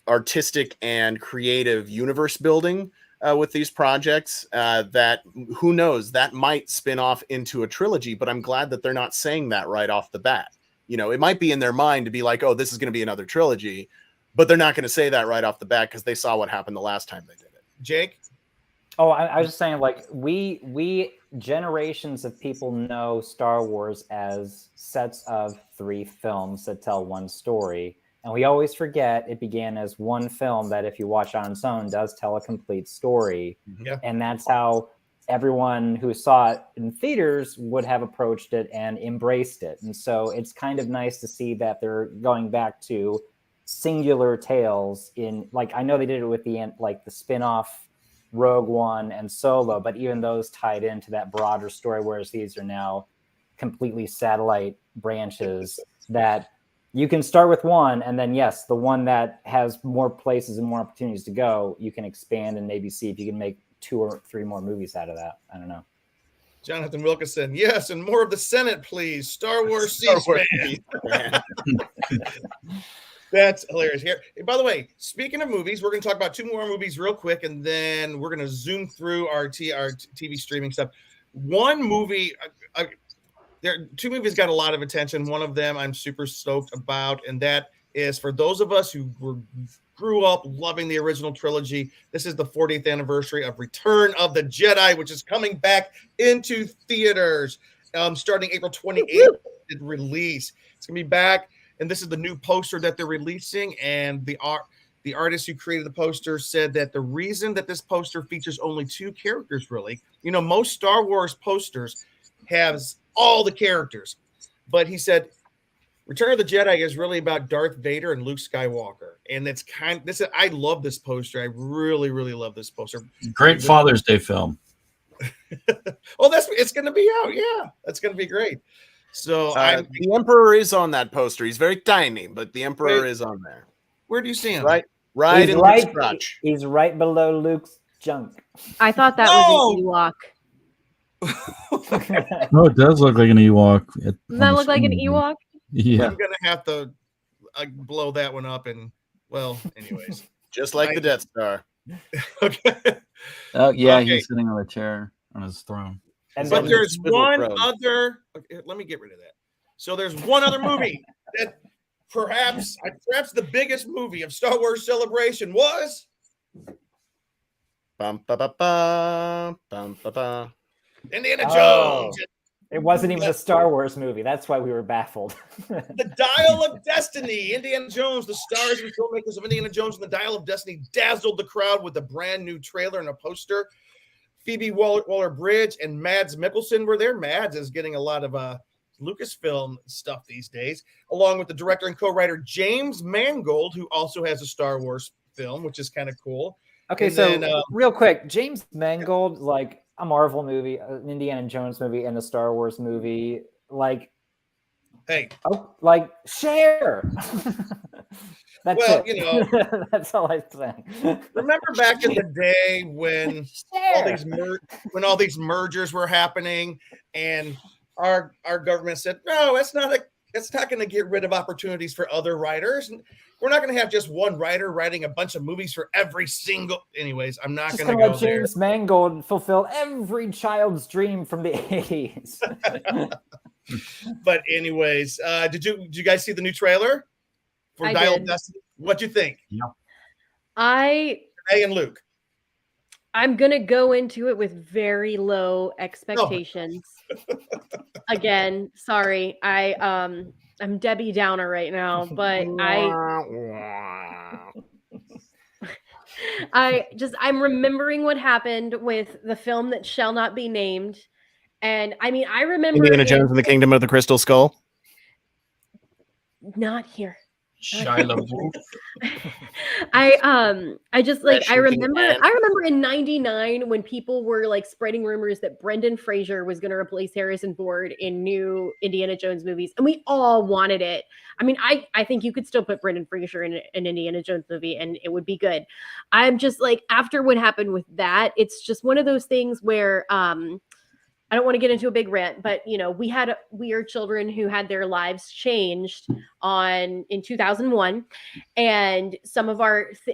Speaker 8: artistic and creative universe building with these projects that who knows, that might spin off into a trilogy, but I'm glad that they're not saying that right off the bat. You know, it might be in their mind to be like, oh, this is going to be another trilogy, but they're not going to say that right off the bat because they saw what happened the last time they did it.
Speaker 2: Jake?
Speaker 10: Oh, I was just saying, like, we generations of people know Star Wars as sets of 3 films that tell one story. And we always forget it began as one film that, if you watch on its own, does tell a complete story.
Speaker 2: Yeah.
Speaker 10: And that's how everyone who saw it in theaters would have approached it and embraced it. And so it's kind of nice to see that they're going back to singular tales in, like, I know they did it with the spin-off Rogue One and Solo, but even those tied into that broader story, whereas these are now completely satellite branches that you can start with one, and then yes, the one that has more places and more opportunities to go, you can expand and maybe see if you can make 2 or 3 more movies out of that. I don't know.
Speaker 2: Jonathan Wilkinson, yes, and more of the Senate, please. Star Wars C-SPAN. That's hilarious. Here, by the way, speaking of movies, we're going to talk about 2 more movies real quick, and then we're going to zoom through our TV streaming stuff. One movie, there 2 movies got a lot of attention. One of them I'm super stoked about, and that is for those of us who grew up loving the original trilogy. This is the 40th anniversary of Return of the Jedi, which is coming back into theaters starting April 28th. Release. It's going to be back. And this is the new poster that they're releasing. And the artist who created the poster said that the reason that this poster features only 2 characters, really, you know, most Star Wars posters has all the characters. But he said Return of the Jedi is really about Darth Vader and Luke Skywalker, and it's I love this poster. I really, really love this poster.
Speaker 3: Great Father's Day film.
Speaker 2: Oh, it's going to be out. Yeah, that's going to be great. So
Speaker 8: the Emperor is on that poster. He's very tiny, but the Emperor is on there.
Speaker 2: Where do you see him?
Speaker 8: Right
Speaker 10: he's
Speaker 8: in
Speaker 10: right,
Speaker 8: Luke's crotch.
Speaker 10: He's right below Luke's junk.
Speaker 9: I thought that was an Ewok.
Speaker 3: No, it does look like an Ewok.
Speaker 9: Does that look like an Ewok?
Speaker 3: Yeah.
Speaker 2: I'm gonna have to blow that one up, and well, anyways,
Speaker 8: just like the Death Star.
Speaker 2: Okay.
Speaker 3: Oh yeah,
Speaker 2: Okay.
Speaker 3: he's sitting on a chair on his throne.
Speaker 2: But there's one other. Okay, let me get rid of that. So there's one other movie that perhaps the biggest movie of Star Wars Celebration was.
Speaker 8: Bum, ba, ba, ba, bum, ba, ba.
Speaker 2: Indiana Jones.
Speaker 10: It wasn't even a Star Wars movie. That's why we were baffled.
Speaker 2: The Dial of Destiny. Indiana Jones, the stars and filmmakers of Indiana Jones and the Dial of Destiny dazzled the crowd with a brand new trailer and a poster. Phoebe Waller-Bridge and Mads Mikkelsen were there. Mads is getting a lot of Lucasfilm stuff these days, along with the director and co-writer James Mangold, who also has a Star Wars film, which is kind of cool.
Speaker 10: Okay,
Speaker 2: And
Speaker 10: so
Speaker 2: then,
Speaker 10: real quick, James Mangold, like a Marvel movie, an Indiana Jones movie, and a Star Wars movie, like,
Speaker 2: hey,
Speaker 10: like share. That's
Speaker 2: well,
Speaker 10: it.
Speaker 2: you know,
Speaker 10: that's all I'm saying.
Speaker 2: Remember back in the day when all these mergers were happening, and our government said, no, it's not going to get rid of opportunities for other writers. We're not going to have just one writer writing a bunch of movies for every single. Anyways, I'm not going to go
Speaker 10: let
Speaker 2: there.
Speaker 10: James Mangold fulfill every child's dream from the 80s.
Speaker 2: But anyways, did you guys see the new trailer for Dial of Destiny? What'd you think?
Speaker 3: Yeah.
Speaker 2: Hey, and Luke.
Speaker 9: I'm gonna go into it with very low expectations. Again, sorry. I'm Debbie Downer right now, but I'm remembering what happened with the film that shall not be named. And I mean, I remember
Speaker 8: Indiana Jones and the Kingdom of the Crystal Skull.
Speaker 9: Not here.
Speaker 3: Shia LaBeouf.
Speaker 9: I just like I remember in '99 when people were like spreading rumors that Brendan Fraser was going to replace Harrison Ford in new Indiana Jones movies, and we all wanted it. I mean, I think you could still put Brendan Fraser in an Indiana Jones movie and it would be good. I'm just like, after what happened with that, it's just one of those things where I don't want to get into a big rant, but you know, we are children who had their lives changed in 2001, and some of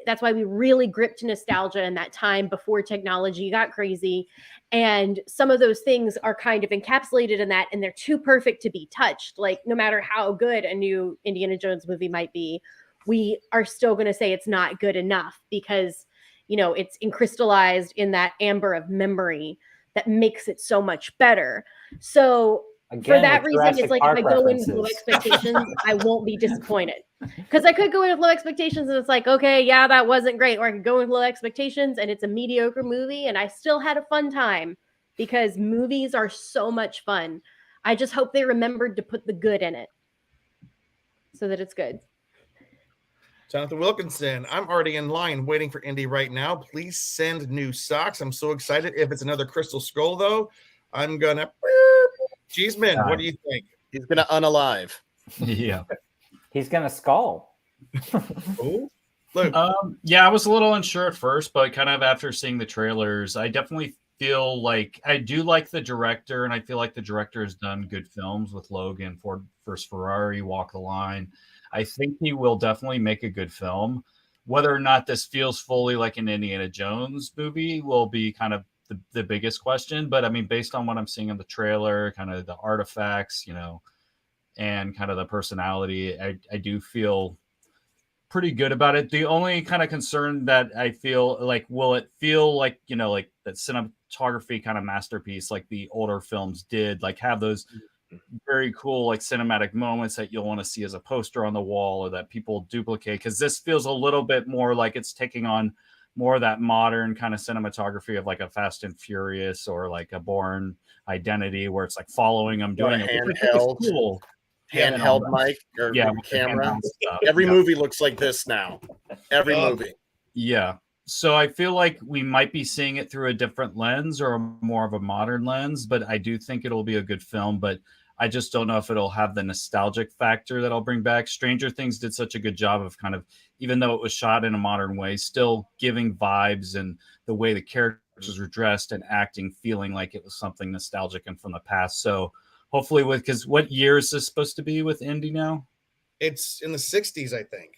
Speaker 9: that's why we really gripped nostalgia in that time before technology got crazy. And some of those things are kind of encapsulated in that, and they're too perfect to be touched. Like, no matter how good a new Indiana Jones movie might be, we are still going to say it's not good enough because, you know, it's crystallized in that amber of memory that makes it so much better. So again, for that reason, it's like if I go in with low expectations, I won't be disappointed. Because I could go in with low expectations and it's like, okay, yeah, that wasn't great. Or I could go in with low expectations and it's a mediocre movie and I still had a fun time, because movies are so much fun. I just hope they remembered to put the good in it so that it's good.
Speaker 2: Jonathan Wilkinson, I'm already in line waiting for Indy right now. Please send new socks. I'm so excited. If it's another Crystal Skull, though, I'm gonna. Cheeseman, what do you think?
Speaker 8: He's gonna unalive.
Speaker 3: Yeah.
Speaker 10: He's gonna skull.
Speaker 2: Ooh. Look.
Speaker 3: Yeah, I was a little unsure at first, but kind of after seeing the trailers, I definitely feel like I do like the director, and I feel like the director has done good films with Logan, Ford vs. Ferrari, Walk the Line. I think he will definitely make a good film. Whether or not this feels fully like an Indiana Jones movie will be kind of the biggest question. But I mean, based on what I'm seeing in the trailer, kind of the artifacts, you know, and kind of the personality, I do feel pretty good about it. The only kind of concern that I feel like, will it feel like, you know, like that cinematography kind of masterpiece like the older films did, like have those very cool like cinematic moments that you'll want to see as a poster on the wall or that people duplicate, because this feels a little bit more like it's taking on more of that modern kind of cinematography of like a Fast and Furious or like a Bourne Identity, where it's like following them doing it.
Speaker 8: Handheld.
Speaker 3: Cool.
Speaker 8: handheld mic or camera. Every movie looks like this now. Every movie.
Speaker 3: Yeah. So I feel like we might be seeing it through a different lens or more of a modern lens, but I do think it'll be a good film. But I just don't know if it'll have the nostalgic factor that I'll bring back. Stranger Things did such a good job of kind of, even though it was shot in a modern way, still giving vibes and the way the characters were dressed and acting, feeling like it was something nostalgic and from the past. So hopefully because what year is this supposed to be with Indy now?
Speaker 2: It's in the 60s, I think.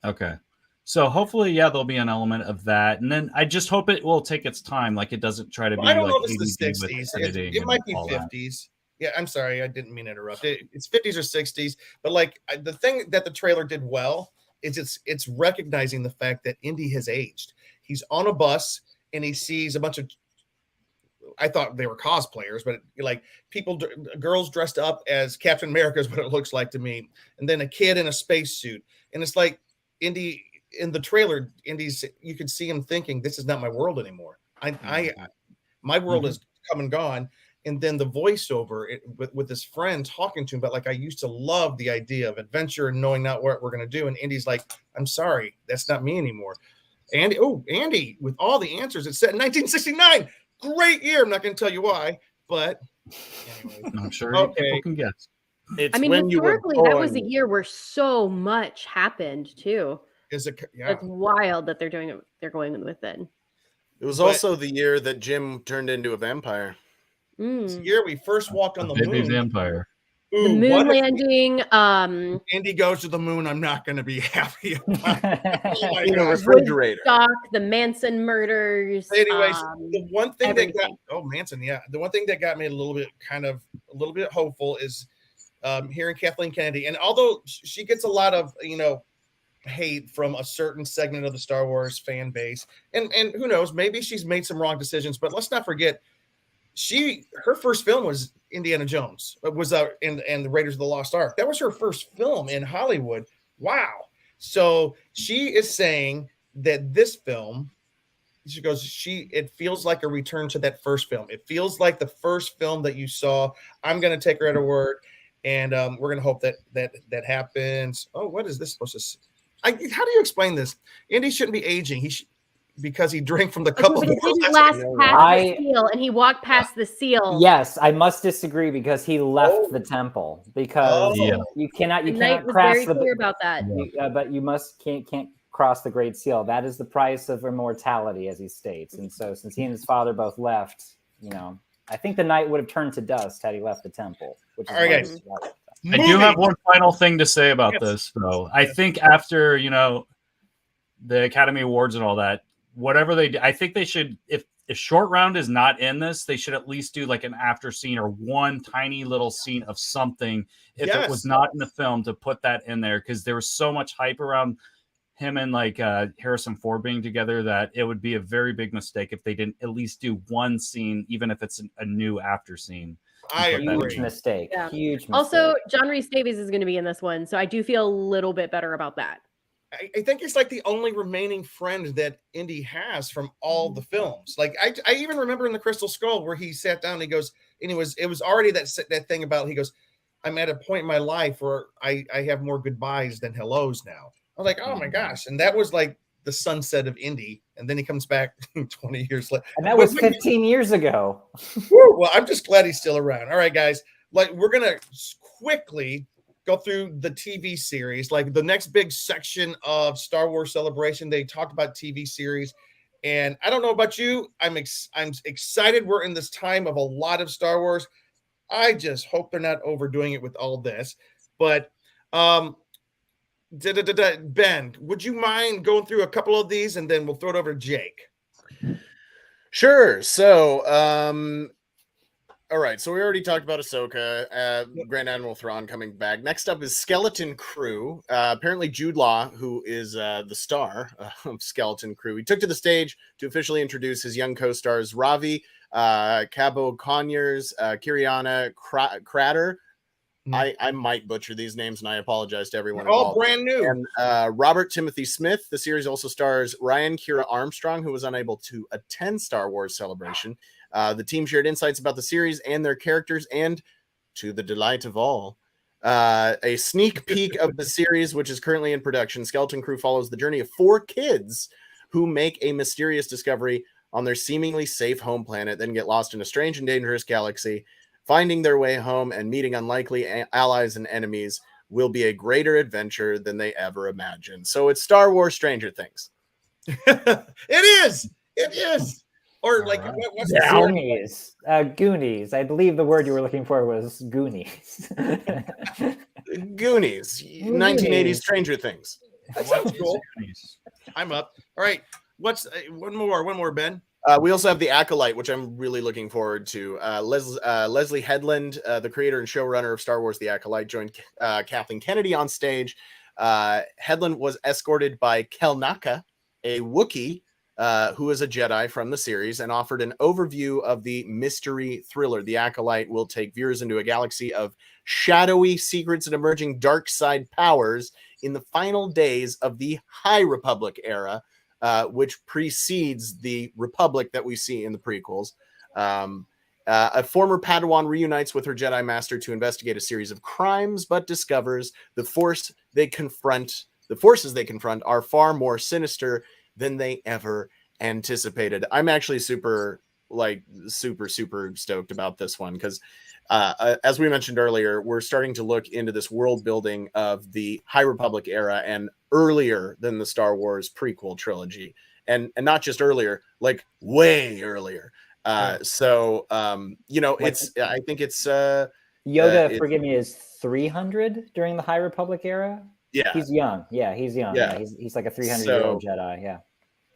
Speaker 3: Okay. So hopefully, there'll be an element of that. And then I just hope it will take its time. Like it doesn't try to be
Speaker 2: I don't
Speaker 3: like
Speaker 2: know if it's the
Speaker 3: 80s
Speaker 2: 60s. It might be 50s. Yeah, I'm sorry. I didn't mean to interrupt. It's 50s or 60s. But like the thing that the trailer did well is it's recognizing the fact that Indy has aged. He's on a bus and he sees a bunch of, I thought they were cosplayers, but like girls dressed up as Captain America is what it looks like to me. And then a kid in a spacesuit. And it's like Indy in the trailer, you could see him thinking, this is not my world anymore. My world is come and gone. And then the voiceover with his friend talking to him, but like, I used to love the idea of adventure and knowing not what we're going to do. And Indy's like, I'm sorry, that's not me anymore. Andy, with all the answers, it's set in 1969. Great year. I'm not going to tell you why, but anyway.
Speaker 3: I'm sure people can guess.
Speaker 9: I mean, historically, that was a year where so much happened too. It's wild that they're doing it. They're going with it.
Speaker 8: It was also the year that Jim turned into a vampire.
Speaker 2: It's the year we first walked on the moon.
Speaker 3: Vampire.
Speaker 9: The moon landing.
Speaker 2: Andy goes to the moon. I'm not going to be happy about it.
Speaker 8: In a refrigerator.
Speaker 9: The Manson murders.
Speaker 2: Anyways, the one thing that got Manson, the one thing that got me a little bit hopeful is hearing Kathleen Kennedy. And although she gets a lot of hate from a certain segment of the Star Wars fan base, and who knows, maybe she's made some wrong decisions, but let's not forget her first film was Indiana Jones, and the Raiders of the Lost Ark. That was her first film in Hollywood. Wow. So she is saying that this film, she goes, it feels like a return to that first film. It feels like the first film that you saw. I'm going to take her at her word, and we're going to hope that happens. Oh, what is this supposed to? How do you explain this? Indy shouldn't be aging. Because he drank from the cup.
Speaker 9: But he didn't last past the seal, and he walked past the seal.
Speaker 10: Yes, I must disagree because he left the temple because you cannot cross
Speaker 9: very clear about that.
Speaker 10: But you can't cross the Great Seal. That is the price of immortality, as he states. And so, since he and his father both left, I think the knight would have turned to dust had he left the temple. Which is
Speaker 2: all right, guys.
Speaker 3: I do have one final thing to say about this, though. I think after the Academy Awards and all that, whatever they do, I think they should, if Short Round is not in this, they should at least do like an after scene or one tiny little scene of something if it was not in the film to put that in there, because there was so much hype around him and like Harrison Ford being together that it would be a very big mistake if they didn't at least do one scene, even if it's a new after scene.
Speaker 10: Huge mistake.
Speaker 9: Yeah.
Speaker 10: Huge mistake.
Speaker 9: Also, John Rhys Davies is going to be in this one, so I do feel a little bit better about that.
Speaker 2: I think it's like the only remaining friend that Indy has from all the films. Like I even remember in the Crystal Skull where he sat down and he goes, and it was already that thing about, he goes, I'm at a point in my life where I have more goodbyes than hellos now. I was like, oh my gosh. And that was like the sunset of Indy. And then he comes back 20 years later.
Speaker 10: And that was 15 years ago.
Speaker 2: Well, I'm just glad he's still around. All right, guys, like we're going to quickly go through the TV series, like the next big section of Star Wars Celebration. They talked about TV series, and I don't know about you. I'm excited. We're in this time of a lot of Star Wars. I just hope they're not overdoing it with all this. But Ben, would you mind going through a couple of these, and then we'll throw it over to Jake?
Speaker 8: Sure. So, all right, so we already talked about Ahsoka, Grand Admiral Thrawn coming back. Next up is Skeleton Crew. Apparently Jude Law, who is the star of Skeleton Crew, he took to the stage to officially introduce his young co-stars Ravi, Cabo Conyers, Kiriana Crater. I might butcher these names, and I apologize to everyone involved.
Speaker 2: All brand new.
Speaker 8: And Robert Timothy Smith. The series also stars Ryan Kira Armstrong, who was unable to attend Star Wars Celebration. The team shared insights about the series and their characters, and to the delight of all, A sneak peek of the series, which is currently in production. Skeleton Crew follows the journey of 4 kids who make a mysterious discovery on their seemingly safe home planet, then get lost in a strange and dangerous galaxy. Finding their way home and meeting unlikely allies and enemies will be a greater adventure than they ever imagined. So it's Star Wars Stranger Things.
Speaker 2: It is. It is. Or like, what's the
Speaker 10: Goonies. Goonies. I believe the word you were looking for was Goonies.
Speaker 8: Goonies. 1980s Stranger Things.
Speaker 2: That sounds cool. I'm up. All right. What's one more, Ben?
Speaker 8: We also have The Acolyte, which I'm really looking forward to. Leslie Headland, the creator and showrunner of Star Wars The Acolyte, joined Kathleen Kennedy on stage. Headland was escorted by Kelnaka, a Wookiee, who is a Jedi from the series, and offered an overview of the mystery thriller. The Acolyte will take viewers into a galaxy of shadowy secrets and emerging dark side powers in the final days of the High Republic era, which precedes the Republic that we see in the prequels. A former Padawan reunites with her Jedi Master to investigate a series of crimes, but discovers the forces they confront are far more sinister than they ever anticipated. I'm actually super stoked about this one because, as we mentioned earlier, we're starting to look into this world building of the High Republic era and earlier than the Star Wars prequel trilogy, and not just earlier, like way earlier. So it's I think it's
Speaker 10: Yoda, forgive me, is 300 during the High Republic era.
Speaker 8: Yeah,
Speaker 10: he's young. Yeah, he's young. Yeah, he's like a 300-year-old Jedi. Yeah.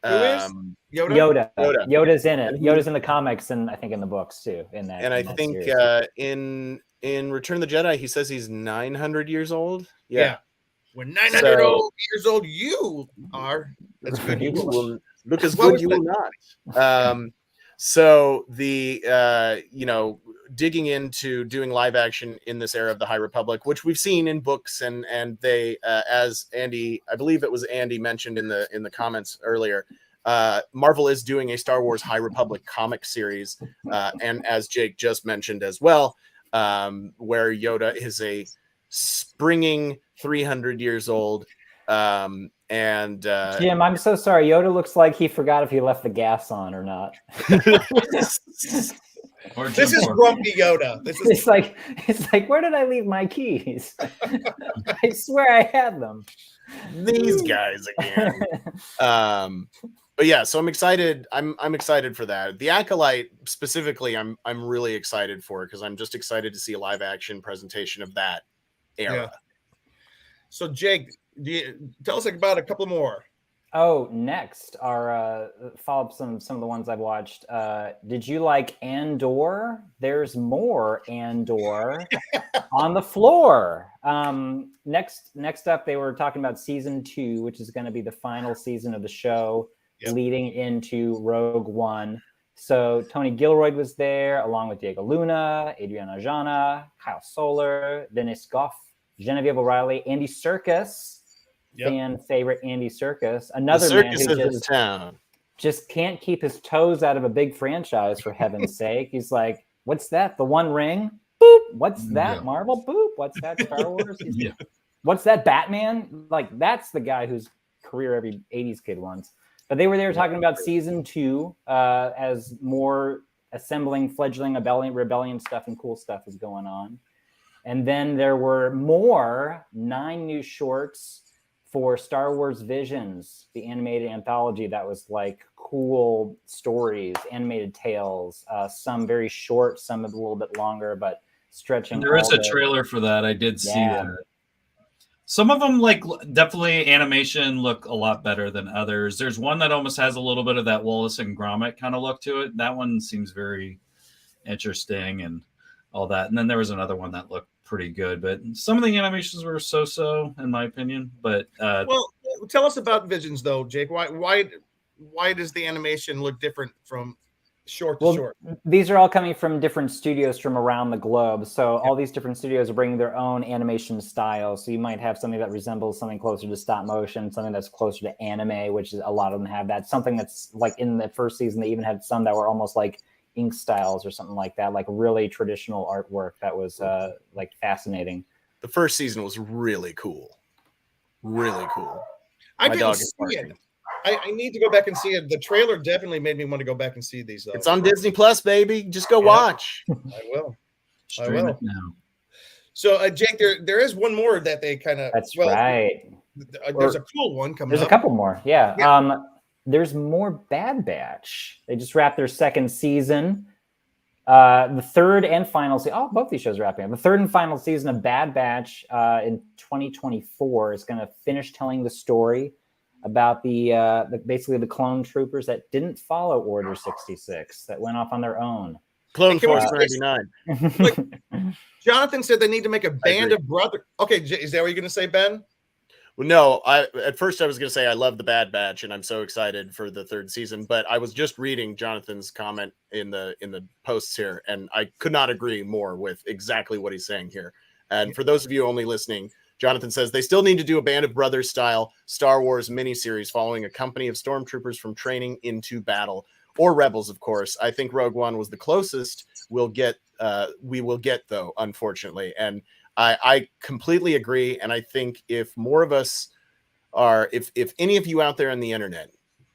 Speaker 2: Who is
Speaker 10: Yoda? Yoda's in it. Yoda's in the comics and I think in the books too. In that,
Speaker 8: and I
Speaker 10: that
Speaker 8: think
Speaker 10: series.
Speaker 8: In Return of the Jedi, he says he's 900 years old.
Speaker 2: Yeah. When 900 years old you are, that's good.
Speaker 8: You will look as good. You will not. So the digging into doing live action in this era of the High Republic, which we've seen in books, and they as Andy, I believe it was Andy mentioned in the comments earlier, Marvel is doing a Star Wars High Republic comic series, and as Jake just mentioned as well, where Yoda is a springing 300 years old. And
Speaker 10: Jim, I'm so sorry. Yoda looks like he forgot if he left the gas on or not.
Speaker 2: This is grumpy Yoda.
Speaker 10: It's like, where did I leave my keys? I swear I had them.
Speaker 8: These guys again. But yeah, so I'm excited. I'm excited for that. The Acolyte specifically, I'm really excited for because I'm just excited to see a live action presentation of that era.
Speaker 2: Yeah. So Jake, tell us about a couple more.
Speaker 10: Oh, next our follow up some of the ones I've watched. Did you like Andor? There's more Andor on the floor. Next up, they were talking about season 2, which is going to be the final season of the show, leading into Rogue One. So Tony Gilroy was there, along with Diego Luna, Adriana Jana, Kyle Soler, Dennis Goff, Genevieve O'Reilly, Andy Serkis. Fan favorite Andy Serkis, another man who just can't keep his toes out of a big franchise, for heaven's sake. He's like, what's that? The One Ring? Boop. What's that? Marvel? Boop. What's that? Star Wars? What's that? Batman? Like, that's the guy whose career every 80s kid wants. But they were there talking about season 2 as more assembling, fledgling rebellion stuff and cool stuff is going on. And then there were 9 new shorts for Star Wars Visions, the animated anthology that was like cool stories, animated tales, some very short, some a little bit longer, but stretching.
Speaker 3: And there is a trailer for that. I did see that. Some of them, like, definitely animation look a lot better than others. There's one that almost has a little bit of that Wallace and Gromit kind of look to it. That one seems very interesting and all that. And then there was another one that looked pretty good, but some of the animations were so in my opinion. But
Speaker 2: well, tell us about Visions though, Jake. Why does the animation look different from short to short?
Speaker 10: These are all coming from different studios from around the globe. So all these different studios are bringing their own animation style. So you might have something that resembles something closer to stop motion, something that's closer to anime, which is a lot of them have that. Something that's like in the first season, they even had some that were almost like ink styles or something like that, like really traditional artwork that was like fascinating.
Speaker 8: The first season was really cool. Really cool.
Speaker 2: I
Speaker 8: My
Speaker 2: didn't
Speaker 8: dog
Speaker 2: see
Speaker 8: is
Speaker 2: it.
Speaker 8: barking.
Speaker 2: I need to go back and see it. The trailer definitely made me want to go back and see these, though.
Speaker 8: It's on Disney Plus, baby. Just go watch.
Speaker 2: I will.
Speaker 3: Stream it now.
Speaker 2: So, Jake, there is one more that they kind of.
Speaker 10: That's right.
Speaker 2: There's a cool one coming
Speaker 10: There's
Speaker 2: up.
Speaker 10: a couple more. Yeah. There's more Bad Batch. They just wrapped their second season. The third and final season. Oh, both these shows are wrapping up. The third and final season of Bad Batch in 2024 is going to finish telling the story about the basically the clone troopers that didn't follow Order 66, that went off on their own.
Speaker 8: Clone Force 99.
Speaker 2: Like, Jonathan said they need to make a band of brothers. Okay, is that what you're going to say, Ben?
Speaker 8: Well, no, at first I was going to say I love the Bad Batch and I'm so excited for the third season, but I was just reading Jonathan's comment in the posts here, and I could not agree more with exactly what he's saying here. And for those of you only listening, Jonathan says they still need to do a Band of Brothers style Star Wars miniseries following a company of stormtroopers from training into battle, or rebels, of course. I think Rogue One was the closest we will get, though, unfortunately. And I completely agree. And I think if more of us are, if any of you out there on the internet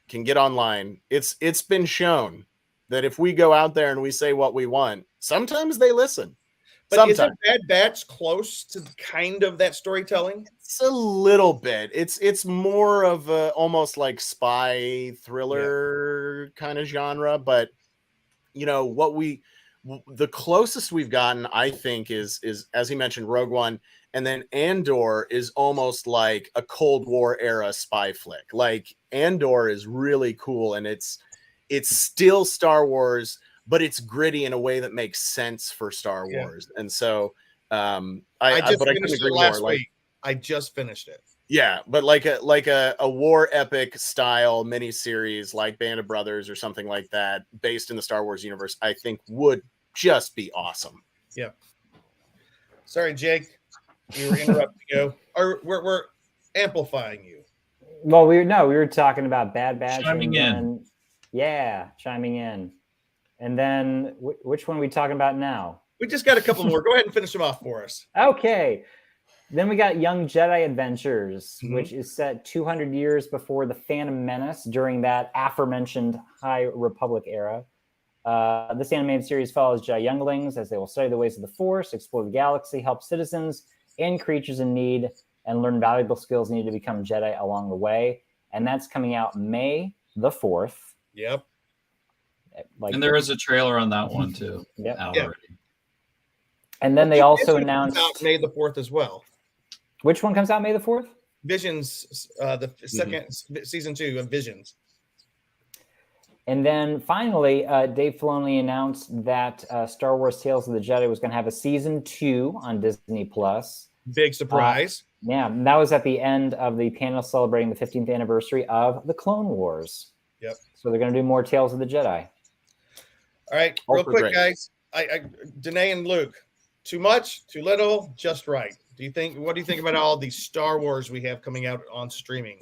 Speaker 8: can get online, it's been shown that if we go out there and we say what we want, sometimes they listen.
Speaker 2: But
Speaker 8: Sometimes.
Speaker 2: isn't Bad Batch close to kind of that storytelling?
Speaker 8: It's a little bit. It's more of a almost like spy thriller kind of genre, but you know the closest we've gotten, I think, is as he mentioned, Rogue One, and then Andor is almost like a Cold War era spy flick. Like Andor is really cool, and it's still Star Wars, but it's gritty in a way that makes sense for Star Wars. And so I couldn't agree more.
Speaker 2: Week. I just finished it.
Speaker 8: Yeah, but like a war epic style miniseries like Band of Brothers or something like that, based in the Star Wars universe, I think would just be awesome.
Speaker 2: Yeah. Sorry, Jake, we were interrupting you, or we're amplifying you.
Speaker 10: Well, we were talking about Bad Batch.
Speaker 3: Chiming in.
Speaker 10: Yeah, chiming in. And then which one are we talking about now?
Speaker 2: We just got a couple more. Go ahead and finish them off for us.
Speaker 10: Okay. Then we got Young Jedi Adventures, which is set 200 years before the Phantom Menace during that aforementioned High Republic era. This animated series follows Jedi younglings as they will study the ways of the Force, explore the galaxy, help citizens and creatures in need, and learn valuable skills needed to become Jedi along the way. And that's coming out May the 4th.
Speaker 2: Yep.
Speaker 3: And there is a trailer on that one too.
Speaker 10: Yep.
Speaker 3: Already.
Speaker 10: And then they also announced
Speaker 2: May the 4th as well.
Speaker 10: Which one comes out May the 4th?
Speaker 2: Visions, the second season 2 of Visions.
Speaker 10: And then finally, Dave Filoni announced that Star Wars Tales of the Jedi was going to have a season 2 on Disney Plus.
Speaker 2: Big surprise.
Speaker 10: Yeah, and that was at the end of the panel celebrating the 15th anniversary of the Clone Wars.
Speaker 2: Yep.
Speaker 10: So they're going to do more Tales of the Jedi.
Speaker 2: All right, real quick, guys. Danae and Luke, too much, too little, just right. What do you think about all these Star Wars we have coming out on streaming?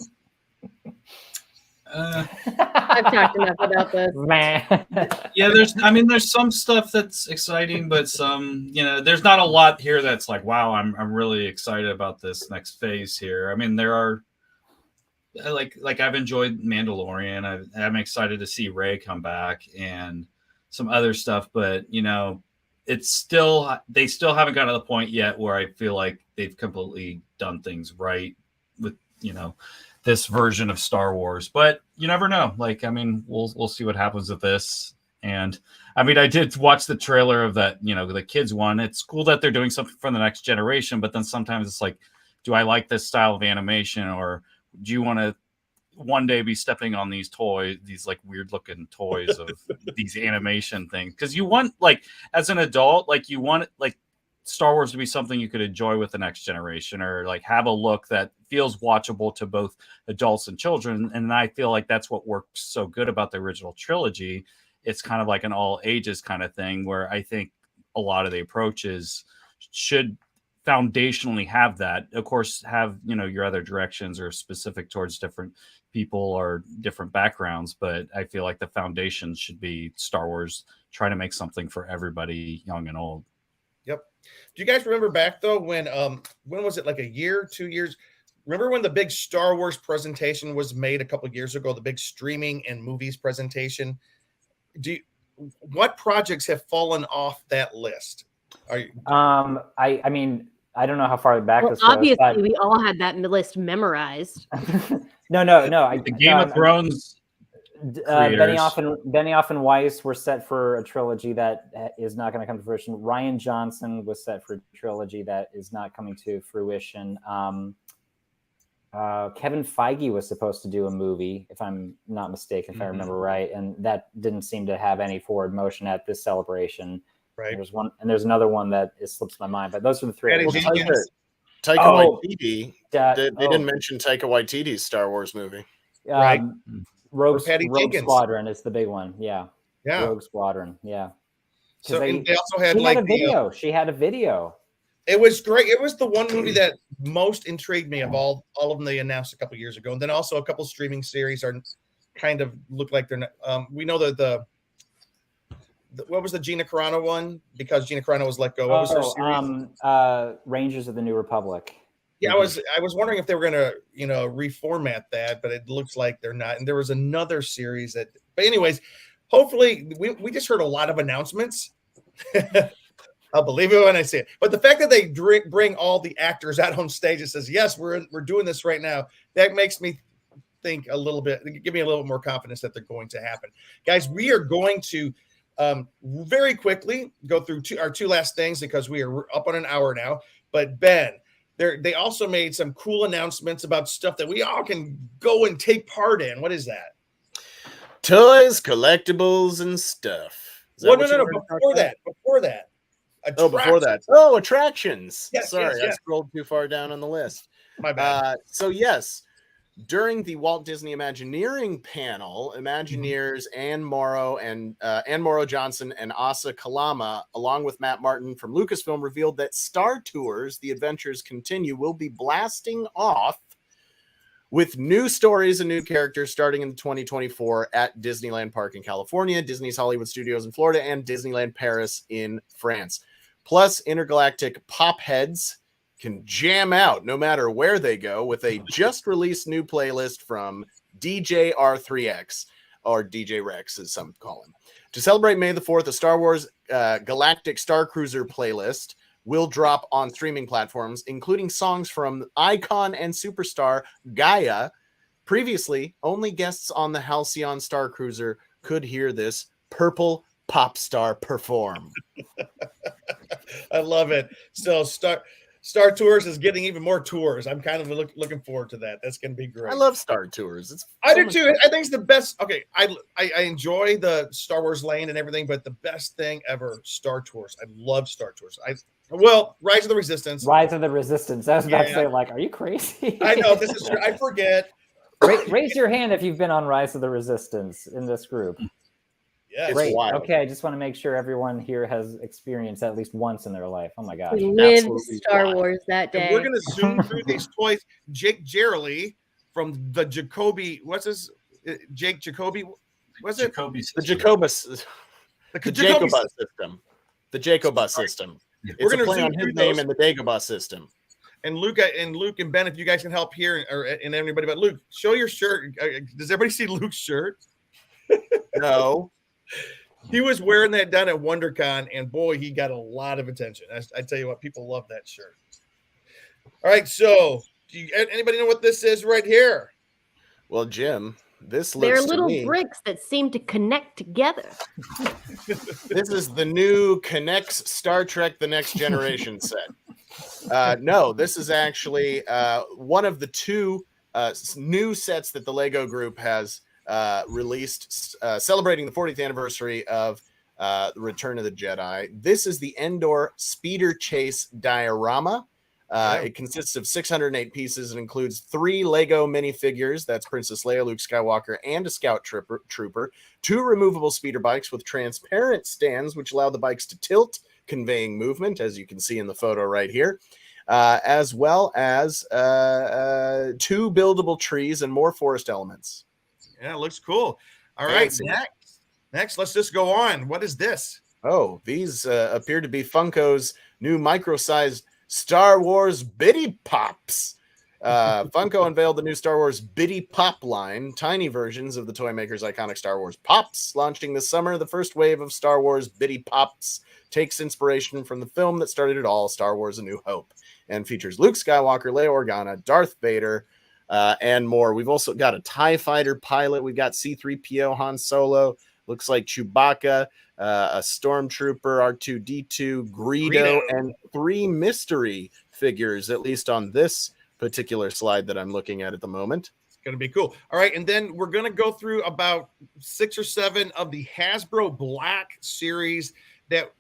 Speaker 9: I've talked enough about this.
Speaker 10: Man.
Speaker 3: Yeah, there's some stuff that's exciting, but some, there's not a lot here that's like, wow, I'm really excited about this next phase here. I mean, there are like I've enjoyed Mandalorian. I'm excited to see Rey come back and some other stuff, but they still haven't gotten to the point yet where I feel like they've completely done things right with this version of Star Wars. But you never know. We'll see what happens with this. And I did watch the trailer of that, the kids one. It's cool that they're doing something for the next generation, but then sometimes it's like, do I like this style of animation, or do you want to one day be stepping on these toys, these like weird looking toys of these animation things? Because you want, as an adult, you want Star Wars to be something you could enjoy with the next generation, or have a look that feels watchable to both adults and children. And I feel like that's what works so good about the original trilogy. It's kind of like an all ages kind of thing, where I think a lot of the approaches should foundationally have that. Of course, have your other directions are specific towards different people or different backgrounds, but I feel like the foundation should be Star Wars trying to make something for everybody, young and old.
Speaker 2: Yep. Do you guys remember back though when was it, like a year, 2 years? Remember when the big Star Wars presentation was made a couple of years ago, the big streaming and movies presentation? What projects have fallen off that list? Are you
Speaker 10: I mean, I don't know how far back
Speaker 9: Well,
Speaker 10: this goes.
Speaker 9: obviously,
Speaker 10: But...
Speaker 9: we all had that list memorized.
Speaker 10: no.
Speaker 3: The Game of Thrones.
Speaker 10: Benioff and Weiss were set for a trilogy that is not going to come to fruition. Rian Johnson was set for a trilogy that is not coming to fruition. Kevin Feige was supposed to do a movie, if I'm not mistaken, if I remember right, and that didn't seem to have any forward motion at this celebration.
Speaker 2: Right.
Speaker 10: There's one, and there's another one that slips my mind, but those are the three.
Speaker 8: Taika Waititi. They didn't mention Taika Waititi's Star Wars movie.
Speaker 2: Right.
Speaker 10: Rogue Squadron is the big one. Yeah. Rogue Squadron. Yeah.
Speaker 2: So they also had
Speaker 10: a video. She had a video.
Speaker 2: It was great. It was the one movie that most intrigued me of all of them they announced a couple years ago. And then also a couple streaming series are kind of look like they're not. We know that the what was the Gina Carano one? Because Gina Carano was let go. What was her series?
Speaker 10: Rangers of the New Republic.
Speaker 2: Yeah, I was wondering if they were gonna, reformat that, but it looks like they're not. And there was another series but anyways, hopefully we just heard a lot of announcements. I'll believe it when I see it. But the fact that they bring all the actors out on stage and says, yes, we're doing this right now, that makes me think a little bit, give me a little bit more confidence that they're going to happen. Guys, we are going to very quickly go through our two last things because we are up on an hour now. But Ben, they also made some cool announcements about stuff that we all can go and take part in. What is that?
Speaker 8: Toys, collectibles, and stuff.
Speaker 2: No. Before that.
Speaker 8: Before that. Oh, attractions.
Speaker 2: Yes,
Speaker 8: Sorry,
Speaker 2: yes.
Speaker 8: I scrolled too far down on the list.
Speaker 2: My bad.
Speaker 8: So yes, during the Walt Disney Imagineering panel, Imagineers Anne Morrow Johnson and Asa Kalama, along with Matt Martin from Lucasfilm, revealed that Star Tours: The Adventures Continue will be blasting off with new stories and new characters starting in 2024 at Disneyland Park in California, Disney's Hollywood Studios in Florida, and Disneyland Paris in France. Plus, intergalactic pop heads can jam out no matter where they go with a just-released new playlist from DJ R3X, or DJ Rex as some call him. To celebrate May the 4th, a Star Wars Galactic Star Cruiser playlist will drop on streaming platforms, including songs from icon and superstar Gaia. Previously, only guests on the Halcyon Star Cruiser could hear this purple pop star perform.
Speaker 2: I love it. So Star Tours is getting even more tours. I'm kind of looking forward to that. That's going to be great.
Speaker 8: I love Star Tours.
Speaker 2: I do too. I think it's the best. Okay, I enjoy the Star Wars lane and everything, but the best thing ever, Star Tours. I love Star Tours. Rise of the Resistance.
Speaker 10: Rise of the Resistance. I was about to say, are you crazy?
Speaker 2: I know, this is true. I forget.
Speaker 10: Raise your hand if you've been on Rise of the Resistance in this group.
Speaker 2: Yeah,
Speaker 10: great. Okay, I just want to make sure everyone here has experienced at least once in their life. Oh my gosh.
Speaker 9: We lived Star Wars that day.
Speaker 2: And we're going to zoom through these toys. Jake Gerely from the Jacoby, what's his? Jake Jacoby, what's it?
Speaker 8: The Jacobus. The Jacobus system. The Jacobus system. It's a play on his name in the Dagobah system.
Speaker 2: And Luke and Ben, if you guys can help here, and everybody, but Luke, show your shirt. Does everybody see Luke's shirt?
Speaker 8: No.
Speaker 2: He was wearing that down at WonderCon, and boy, he got a lot of attention. I tell you what, people love that shirt. All right, so anybody know what this is right here?
Speaker 8: Well, Jim, this looks
Speaker 9: They're little bricks that seem to connect together.
Speaker 8: This is the new Connects Star Trek The Next Generation set. No, this is actually one of the two new sets that the Lego Group has released, celebrating the 40th anniversary of the Return of the Jedi. This is the Endor Speeder Chase diorama. It consists of 608 pieces and includes 3 Lego minifigures. That's Princess Leia, Luke Skywalker, and a Scout Trooper. 2 removable speeder bikes with transparent stands, which allow the bikes to tilt, conveying movement, as you can see in the photo right here, as well as 2 buildable trees and more forest elements.
Speaker 2: Yeah, it looks cool. All right, next, let's just go on. What is this?
Speaker 8: Oh, these appear to be Funko's new micro-sized Star Wars Bitty Pops. Funko unveiled the new Star Wars Bitty Pop line, tiny versions of the toy maker's iconic Star Wars Pops. Launching this summer, the first wave of Star Wars Bitty Pops takes inspiration from the film that started it all, Star Wars A New Hope, and features Luke Skywalker, Leia Organa, Darth Vader, and more. We've also got a TIE Fighter pilot. We've got C-3PO, Han Solo, looks like Chewbacca, a Stormtrooper, R2-D2, Greedo, and 3 mystery figures, at least on this particular slide that I'm looking at the moment.
Speaker 2: It's going to be cool. All right, and then we're going to go through about 6 or 7 of the Hasbro Black series that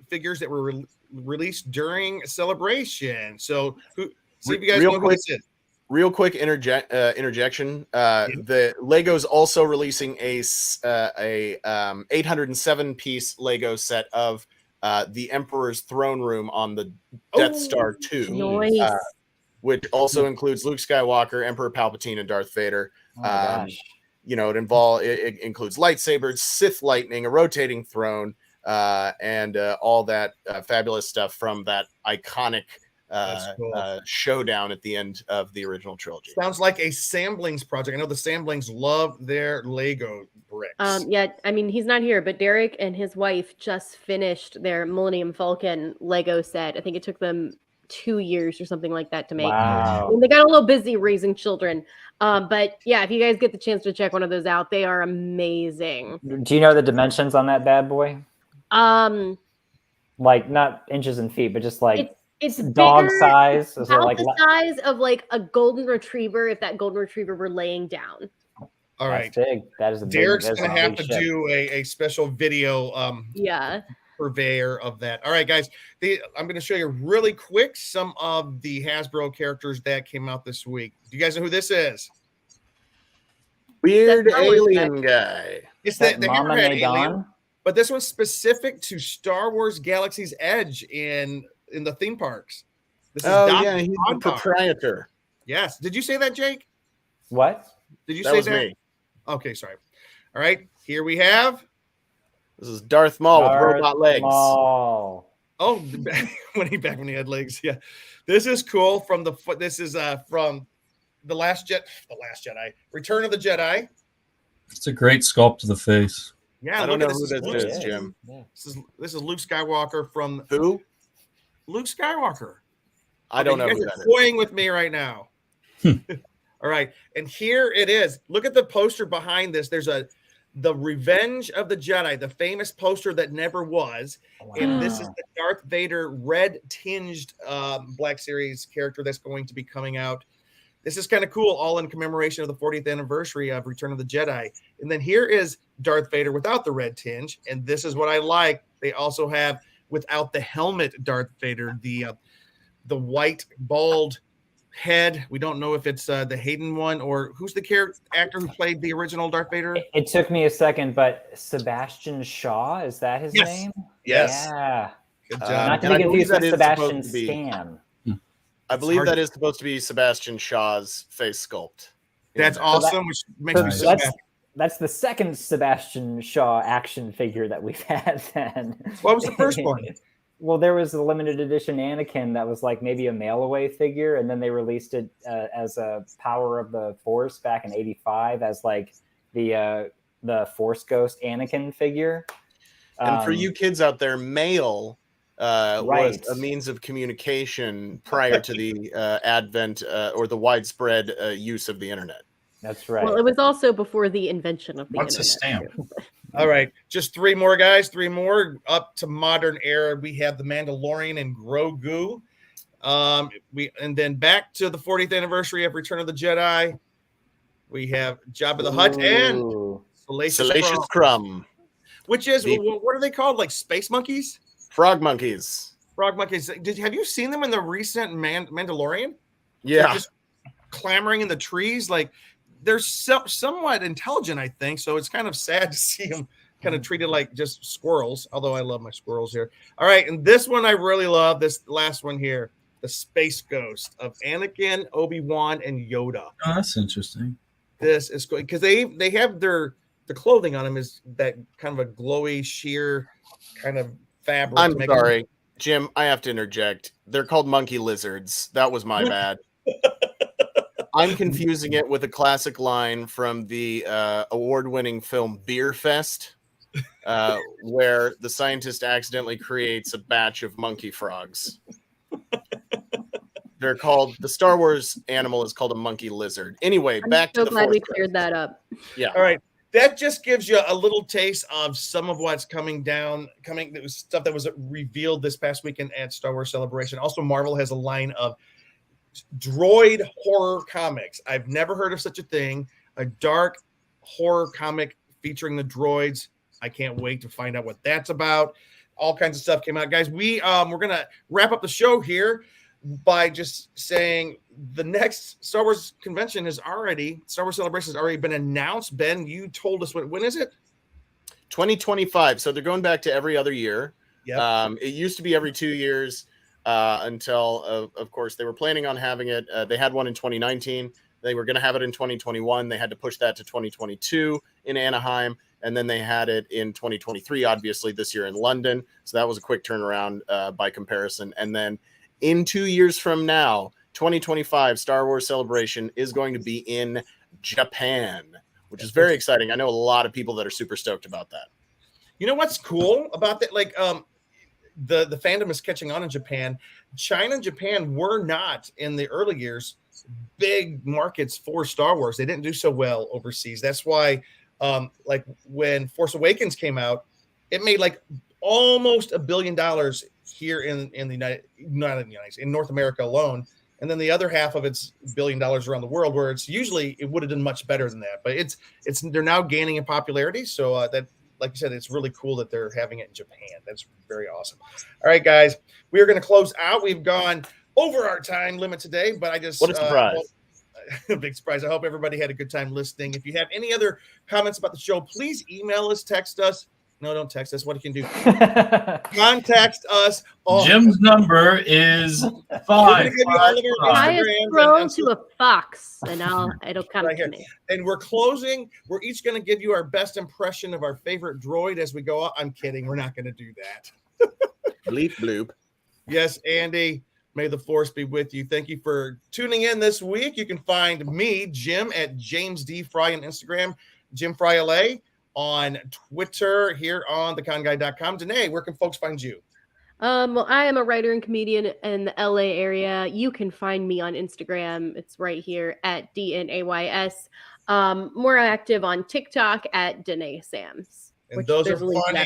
Speaker 2: figures that were released during Celebration. So, see if you guys know who this is.
Speaker 8: Real quick interjection. The Lego's also releasing a 807-piece Lego set of the Emperor's throne room on the Death Star 2.
Speaker 9: Nice.
Speaker 8: Which also includes Luke Skywalker, Emperor Palpatine, and Darth Vader. You know, it includes lightsabers, Sith lightning, a rotating throne, and all that fabulous stuff from that iconic showdown at the end of the original trilogy.
Speaker 2: Sounds like a Samblings project. I know the Samblings love their Lego bricks.
Speaker 9: Yeah, I mean, he's not here, but Derek and his wife just finished their Millennium Falcon Lego set. I think it took them 2 years or something like that to make.
Speaker 10: Wow.
Speaker 9: And they got a little busy raising children. But yeah, if you guys get the chance to check one of those out, they are amazing.
Speaker 10: Do you know the dimensions on that bad boy? Like not inches and feet, but just like
Speaker 9: it's
Speaker 10: dog
Speaker 9: bigger,
Speaker 10: size.
Speaker 9: It's about the size of like a golden retriever if that golden retriever were laying down.
Speaker 2: All right.
Speaker 10: That's big. That is a big.
Speaker 2: Derek's going to have to do a special video purveyor of that. All right, guys. I'm going to show you really quick some of the Hasbro characters that came out this week. Do you guys know who this is?
Speaker 8: Weird alien guy.
Speaker 2: It's the Hammerhead alien. But this one's specific to Star Wars Galaxy's Edge in the theme parks. This is
Speaker 8: he's the proprietor.
Speaker 2: Yes. Did you say that, Jake?
Speaker 10: What?
Speaker 2: Did you
Speaker 8: that
Speaker 2: say
Speaker 8: was
Speaker 2: that?
Speaker 8: Me.
Speaker 2: Okay, sorry. All right, here we have.
Speaker 8: This is Darth Maul with robot legs.
Speaker 10: Maul.
Speaker 2: Oh, when he had legs. Yeah, this is cool. From the Last Jedi, Return of the Jedi.
Speaker 3: It's a great sculpt of the face.
Speaker 2: Yeah,
Speaker 8: I don't know who this is, Jim.
Speaker 2: Yeah. This is Luke Skywalker from
Speaker 8: who?
Speaker 2: Luke Skywalker.
Speaker 8: I don't know who that
Speaker 2: is. Toying with me right now. All right, and here it is. Look at the poster behind this. There's the Revenge of the Jedi, the famous poster that never was. Wow. And this is the Darth Vader red tinged Black Series character that's going to be coming out. This is kind of cool, all in commemoration of the 40th anniversary of Return of the Jedi. And then here is Darth Vader without the red tinge. And this is what I like. They also have, without the helmet, Darth Vader, the white, bald head. We don't know if it's the Hayden one or who's the actor who played the original Darth Vader.
Speaker 10: It took me a second, but Sebastian Shaw, is that his name?
Speaker 2: Yes.
Speaker 10: Yeah.
Speaker 2: Good job.
Speaker 10: Not to be confused with Sebastian Stan.
Speaker 8: I believe that is supposed to be Sebastian Shaw's face sculpt.
Speaker 2: That's awesome, which makes me so happy.
Speaker 10: That's the second Sebastian Shaw action figure that we've had then.
Speaker 2: What was the first one?
Speaker 10: Well, there was a limited edition Anakin that was like maybe a mail-away figure, and then they released it as a Power of the Force back in '85 as like the Force Ghost Anakin figure.
Speaker 8: And for you kids out there, mail was a means of communication prior to the advent or the widespread use of the internet.
Speaker 10: That's right.
Speaker 9: Well, it was also before the invention of the
Speaker 3: What's
Speaker 9: internet.
Speaker 3: a stamp?
Speaker 2: All right, just 3 more, guys. 3 more up to modern era. We have the Mandalorian and Grogu. And then back to the 40th anniversary of Return of the Jedi. We have Jabba the Hutt and
Speaker 8: Salacious Crumb.
Speaker 2: Which is, what are they called? Like space monkeys?
Speaker 8: Frog monkeys.
Speaker 2: Frog monkeys. Have you seen them in the recent Mandalorian?
Speaker 8: Yeah.
Speaker 2: They're just clamoring in the trees. Like, they're somewhat intelligent, I think. So it's kind of sad to see them kind of treated like just squirrels, although I love my squirrels here. All right. And this one I really love, this last one here, the Space Ghost of Anakin, Obi-Wan, and Yoda.
Speaker 3: Oh, that's interesting.
Speaker 2: This is cool because they have the clothing on them is that kind of a glowy, sheer kind of fabric.
Speaker 8: I'm sorry. Jim, I have to interject. They're called monkey lizards. That was my bad. I'm confusing it with a classic line from the award-winning film Beer Fest, where the scientist accidentally creates a batch of monkey frogs. They're called, the Star Wars animal is called a monkey lizard. Anyway, back to the
Speaker 9: glad
Speaker 8: Force
Speaker 9: we cleared that up.
Speaker 8: Yeah.
Speaker 2: All right. That just gives you a little taste of some of what's coming. That was stuff that was revealed this past weekend at Star Wars Celebration. Also, Marvel has a line of droid horror comics. I've never heard of such a thing. A dark horror comic featuring the droids. I can't wait to find out what that's about. All kinds of stuff came out, guys. We're gonna wrap up the show here by just saying the next Star Wars convention Star Wars Celebration has already been announced. Ben, you told us when is it?
Speaker 8: 2025. So they're going back to every other year.
Speaker 2: Yeah.
Speaker 8: It used to be every 2 years until, of course, they were planning on having it. They had one in 2019. They were going to have it in 2021. They had to push that to 2022 in Anaheim. And then they had it in 2023, obviously, this year in London. So that was a quick turnaround by comparison. And then in 2 years from now, 2025 Star Wars Celebration is going to be in Japan, which is very exciting. I know a lot of people that are super stoked about that.
Speaker 2: You know what's cool about that? Like, the fandom is catching on in Japan. China and Japan were not in the early years big markets for Star Wars. They didn't do so well overseas. That's why, like when Force Awakens came out, it made like almost $1 billion here in the in North America alone, and then the other half of it's $1 billion around the world, where it's usually it would have done much better than that. But they're now gaining in popularity, so that, like you said, it's really cool that they're having it in Japan. That's very awesome. All right, guys, we are going to close out. We've gone over our time limit today, but I just
Speaker 8: what a surprise.
Speaker 2: Big surprise. I hope everybody had a good time listening. If you have any other comments about the show, please email us, text us. No, don't text us. What you can do? Contact us.
Speaker 3: Jim's number is 5.
Speaker 9: I scroll to a fox, and it'll come
Speaker 2: right
Speaker 9: to
Speaker 2: here.
Speaker 9: me.
Speaker 2: And we're closing. We're each going to give you our best impression of our favorite droid as we go out. I'm kidding. We're not going to do that.
Speaker 8: Bleep bloop.
Speaker 2: Yes, Andy. May the force be with you. Thank you for tuning in this week. You can find me, Jim, at James D. Fry on Instagram, Jim Fry LA on Twitter, here on theconguy.com. Danae, where can folks find you?
Speaker 9: Well, I am a writer and comedian in the LA area. You can find me on Instagram. It's right here at DNAYS. More active on TikTok at Danae Sams.
Speaker 2: And those are funny.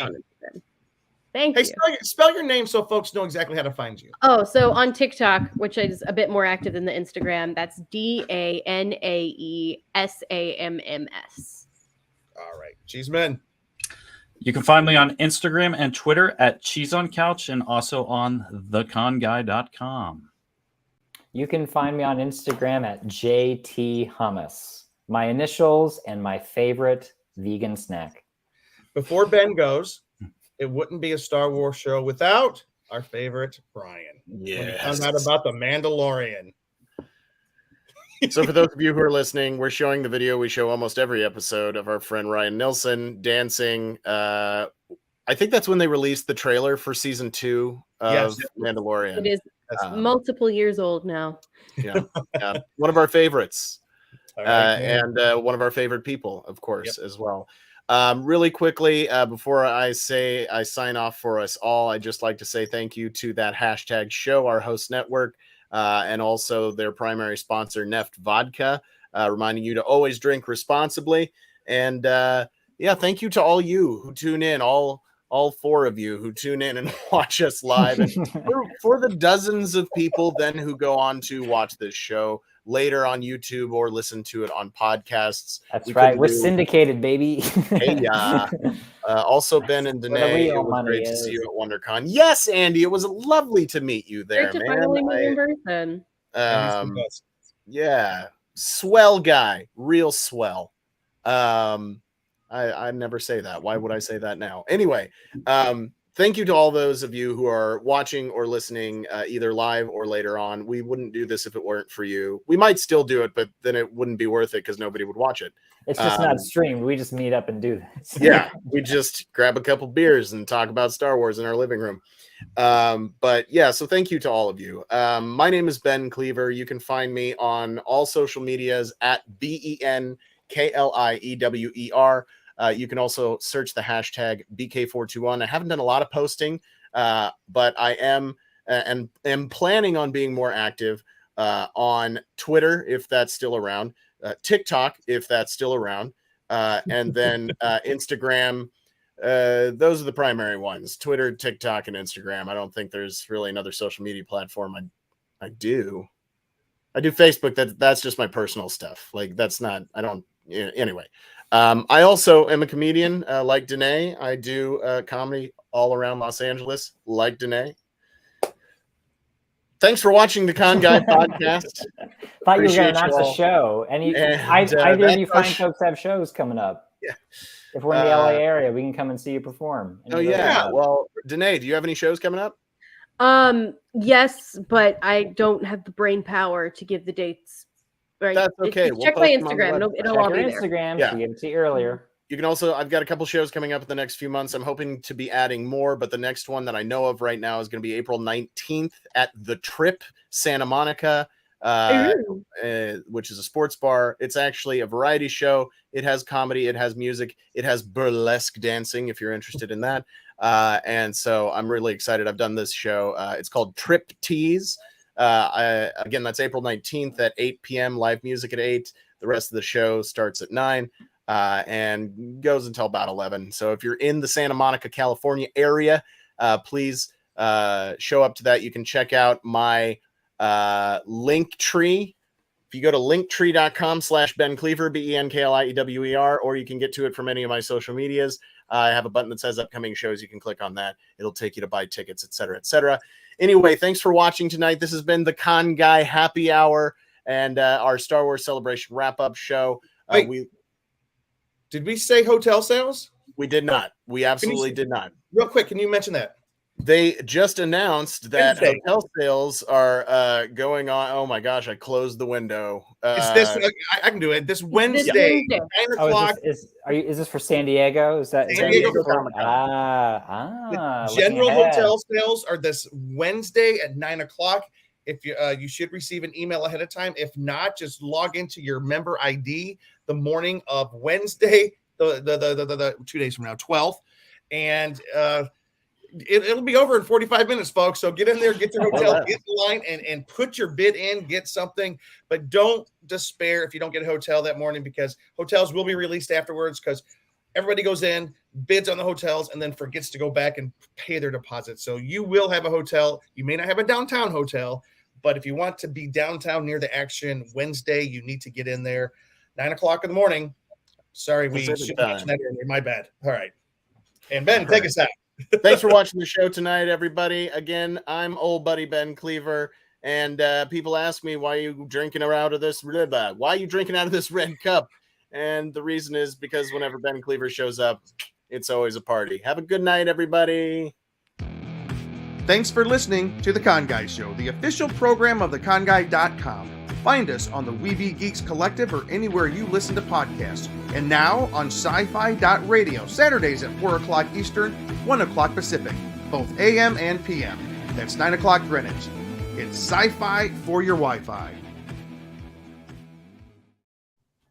Speaker 9: Thank you.
Speaker 2: Spell your name so folks know exactly how to find you.
Speaker 9: Oh, so on TikTok, which is a bit more active than the Instagram, that's DANAESAMMS.
Speaker 2: All right. Cheeseman.
Speaker 3: You can find me on Instagram and Twitter at Cheese on Couch, and also on theconguy.com.
Speaker 10: You can find me on Instagram at JT Hummus. My initials and my favorite vegan snack.
Speaker 2: Before Ben goes, it wouldn't be a Star Wars show without our favorite Brian.
Speaker 8: Yes.
Speaker 2: When we found out about the Mandalorian.
Speaker 8: So for those of you who are listening, we're showing the video we show almost every episode of our friend Ryan Nilsson dancing. I think that's when they released the trailer for season 2 of Mandalorian.
Speaker 9: It is multiple years old now.
Speaker 8: Yeah. One of our favorites. And one of our favorite people, of course, as well. Really quickly, before I sign off for us all, I'd just like to say thank you to that hashtag show, our host network, and also their primary sponsor, Neft Vodka, reminding you to always drink responsibly. And thank you to all you who tune in, all 4 of you who tune in and watch us live, and for the dozens of people then who go on to watch this show later on YouTube or listen to it on podcasts.
Speaker 10: That's right. We're syndicated, baby.
Speaker 8: Hey, also, Ben and Danae, it was great to see you at WonderCon. Yes, Andy, it was lovely to meet you there,
Speaker 9: Great to
Speaker 8: man.
Speaker 9: finally meet in person.
Speaker 8: Yeah, swell guy, real swell. I never say that. Why would I say that now? Anyway, thank you to all those of you who are watching or listening, either live or later on. We wouldn't do this if it weren't for you. We might still do it, but then it wouldn't be worth it because nobody would watch it.
Speaker 10: It's just not streamed. We just meet up and do this.
Speaker 8: Yeah, we just grab a couple beers and talk about Star Wars in our living room. But yeah, so thank you to all of you. My name is Ben Cleaver. You can find me on all social medias at BENKLIEWER. You can also search the hashtag BK421. I haven't done a lot of posting, but I am and am planning on being more active on Twitter, if that's still around, TikTok, if that's still around, and then Instagram. Those are the primary ones: Twitter, TikTok, and Instagram. I don't think there's really another social media platform. I do Facebook. That's just my personal stuff. Like that's not. I don't. Anyway. I also am a comedian like Danae. I do comedy all around Los Angeles like Danae. Thanks for watching the Con Guy podcast.
Speaker 10: Thought you were going to announce a show. I do any fine folks have shows coming up.
Speaker 8: Yeah.
Speaker 10: If we're in the LA area, we can come and see you perform.
Speaker 8: Oh, yeah. Well, Danae, do you have any shows coming up?
Speaker 9: Yes, but I don't have the brain power to give the dates. Right.
Speaker 8: That's okay.
Speaker 9: Check my Instagram. It'll all be there.
Speaker 10: Instagram. Yeah. She gave it to you earlier.
Speaker 8: You can also, I've got a couple shows coming up in the next few months. I'm hoping to be adding more, but the next one that I know of right now is going to be April 19th at The Trip, Santa Monica, which is a sports bar. It's actually a variety show. It has comedy. It has music. It has burlesque dancing, if you're interested in that. And so I'm really excited. I've done this show. It's called Trip Tease. Again, that's April 19th at 8 p.m. Live music at 8. The rest of the show starts at 9 and goes until about 11. So if you're in the Santa Monica, California area, please show up to that. You can check out my link tree. If you go to linktree.com/Ben Cleaver, BENKLIEWER, or you can get to it from any of my social medias. I have a button that says upcoming shows. You can click on that. It'll take you to buy tickets, etc., etc. Anyway, thanks for watching tonight. This has been the Con Guy Happy Hour and our Star Wars Celebration wrap-up show.
Speaker 2: Did we say hotel sales?
Speaker 8: We did not. We absolutely did not.
Speaker 2: Real quick, can you mention that?
Speaker 8: They just announced that hotel sales are going on. Oh my gosh, I closed the window.
Speaker 2: It's this. I can do it. This Wednesday, 9 o'clock.
Speaker 10: Is this for San Diego? Is that
Speaker 2: San Diego
Speaker 10: The
Speaker 2: general hotel sales are this Wednesday at 9 o'clock. If you should receive an email ahead of time. If not, just log into your member ID the morning of Wednesday, the 2 days from now, 12th, and it'll be over in 45 minutes, folks. So get in there, get your hotel, get in line, and put your bid in, get something. But don't despair if you don't get a hotel that morning, because hotels will be released afterwards, because everybody goes in, bids on the hotels, and then forgets to go back and pay their deposit. So you will have a hotel. You may not have a downtown hotel, but if you want to be downtown near the action Wednesday, you need to get in there 9 o'clock in the morning. Sorry, we should mention that earlier. My bad. All right. And Ben, take us out.
Speaker 8: Thanks for watching the show tonight, everybody. Again, I'm old buddy Ben Cleaver, and people ask me, why are you drinking out of this red cup? And the reason is because whenever Ben Cleaver shows up, it's always a party. Have a good night, everybody.
Speaker 1: Thanks for listening to The Con Guy Show, the official program of theconguy.com. Find us on the We Geeks Collective or anywhere you listen to podcasts. And now on sci-fi.radio, Saturdays at 4 o'clock Eastern, 1 o'clock Pacific, both AM and PM. That's 9 o'clock Greenwich. It's sci-fi for your Wi-Fi.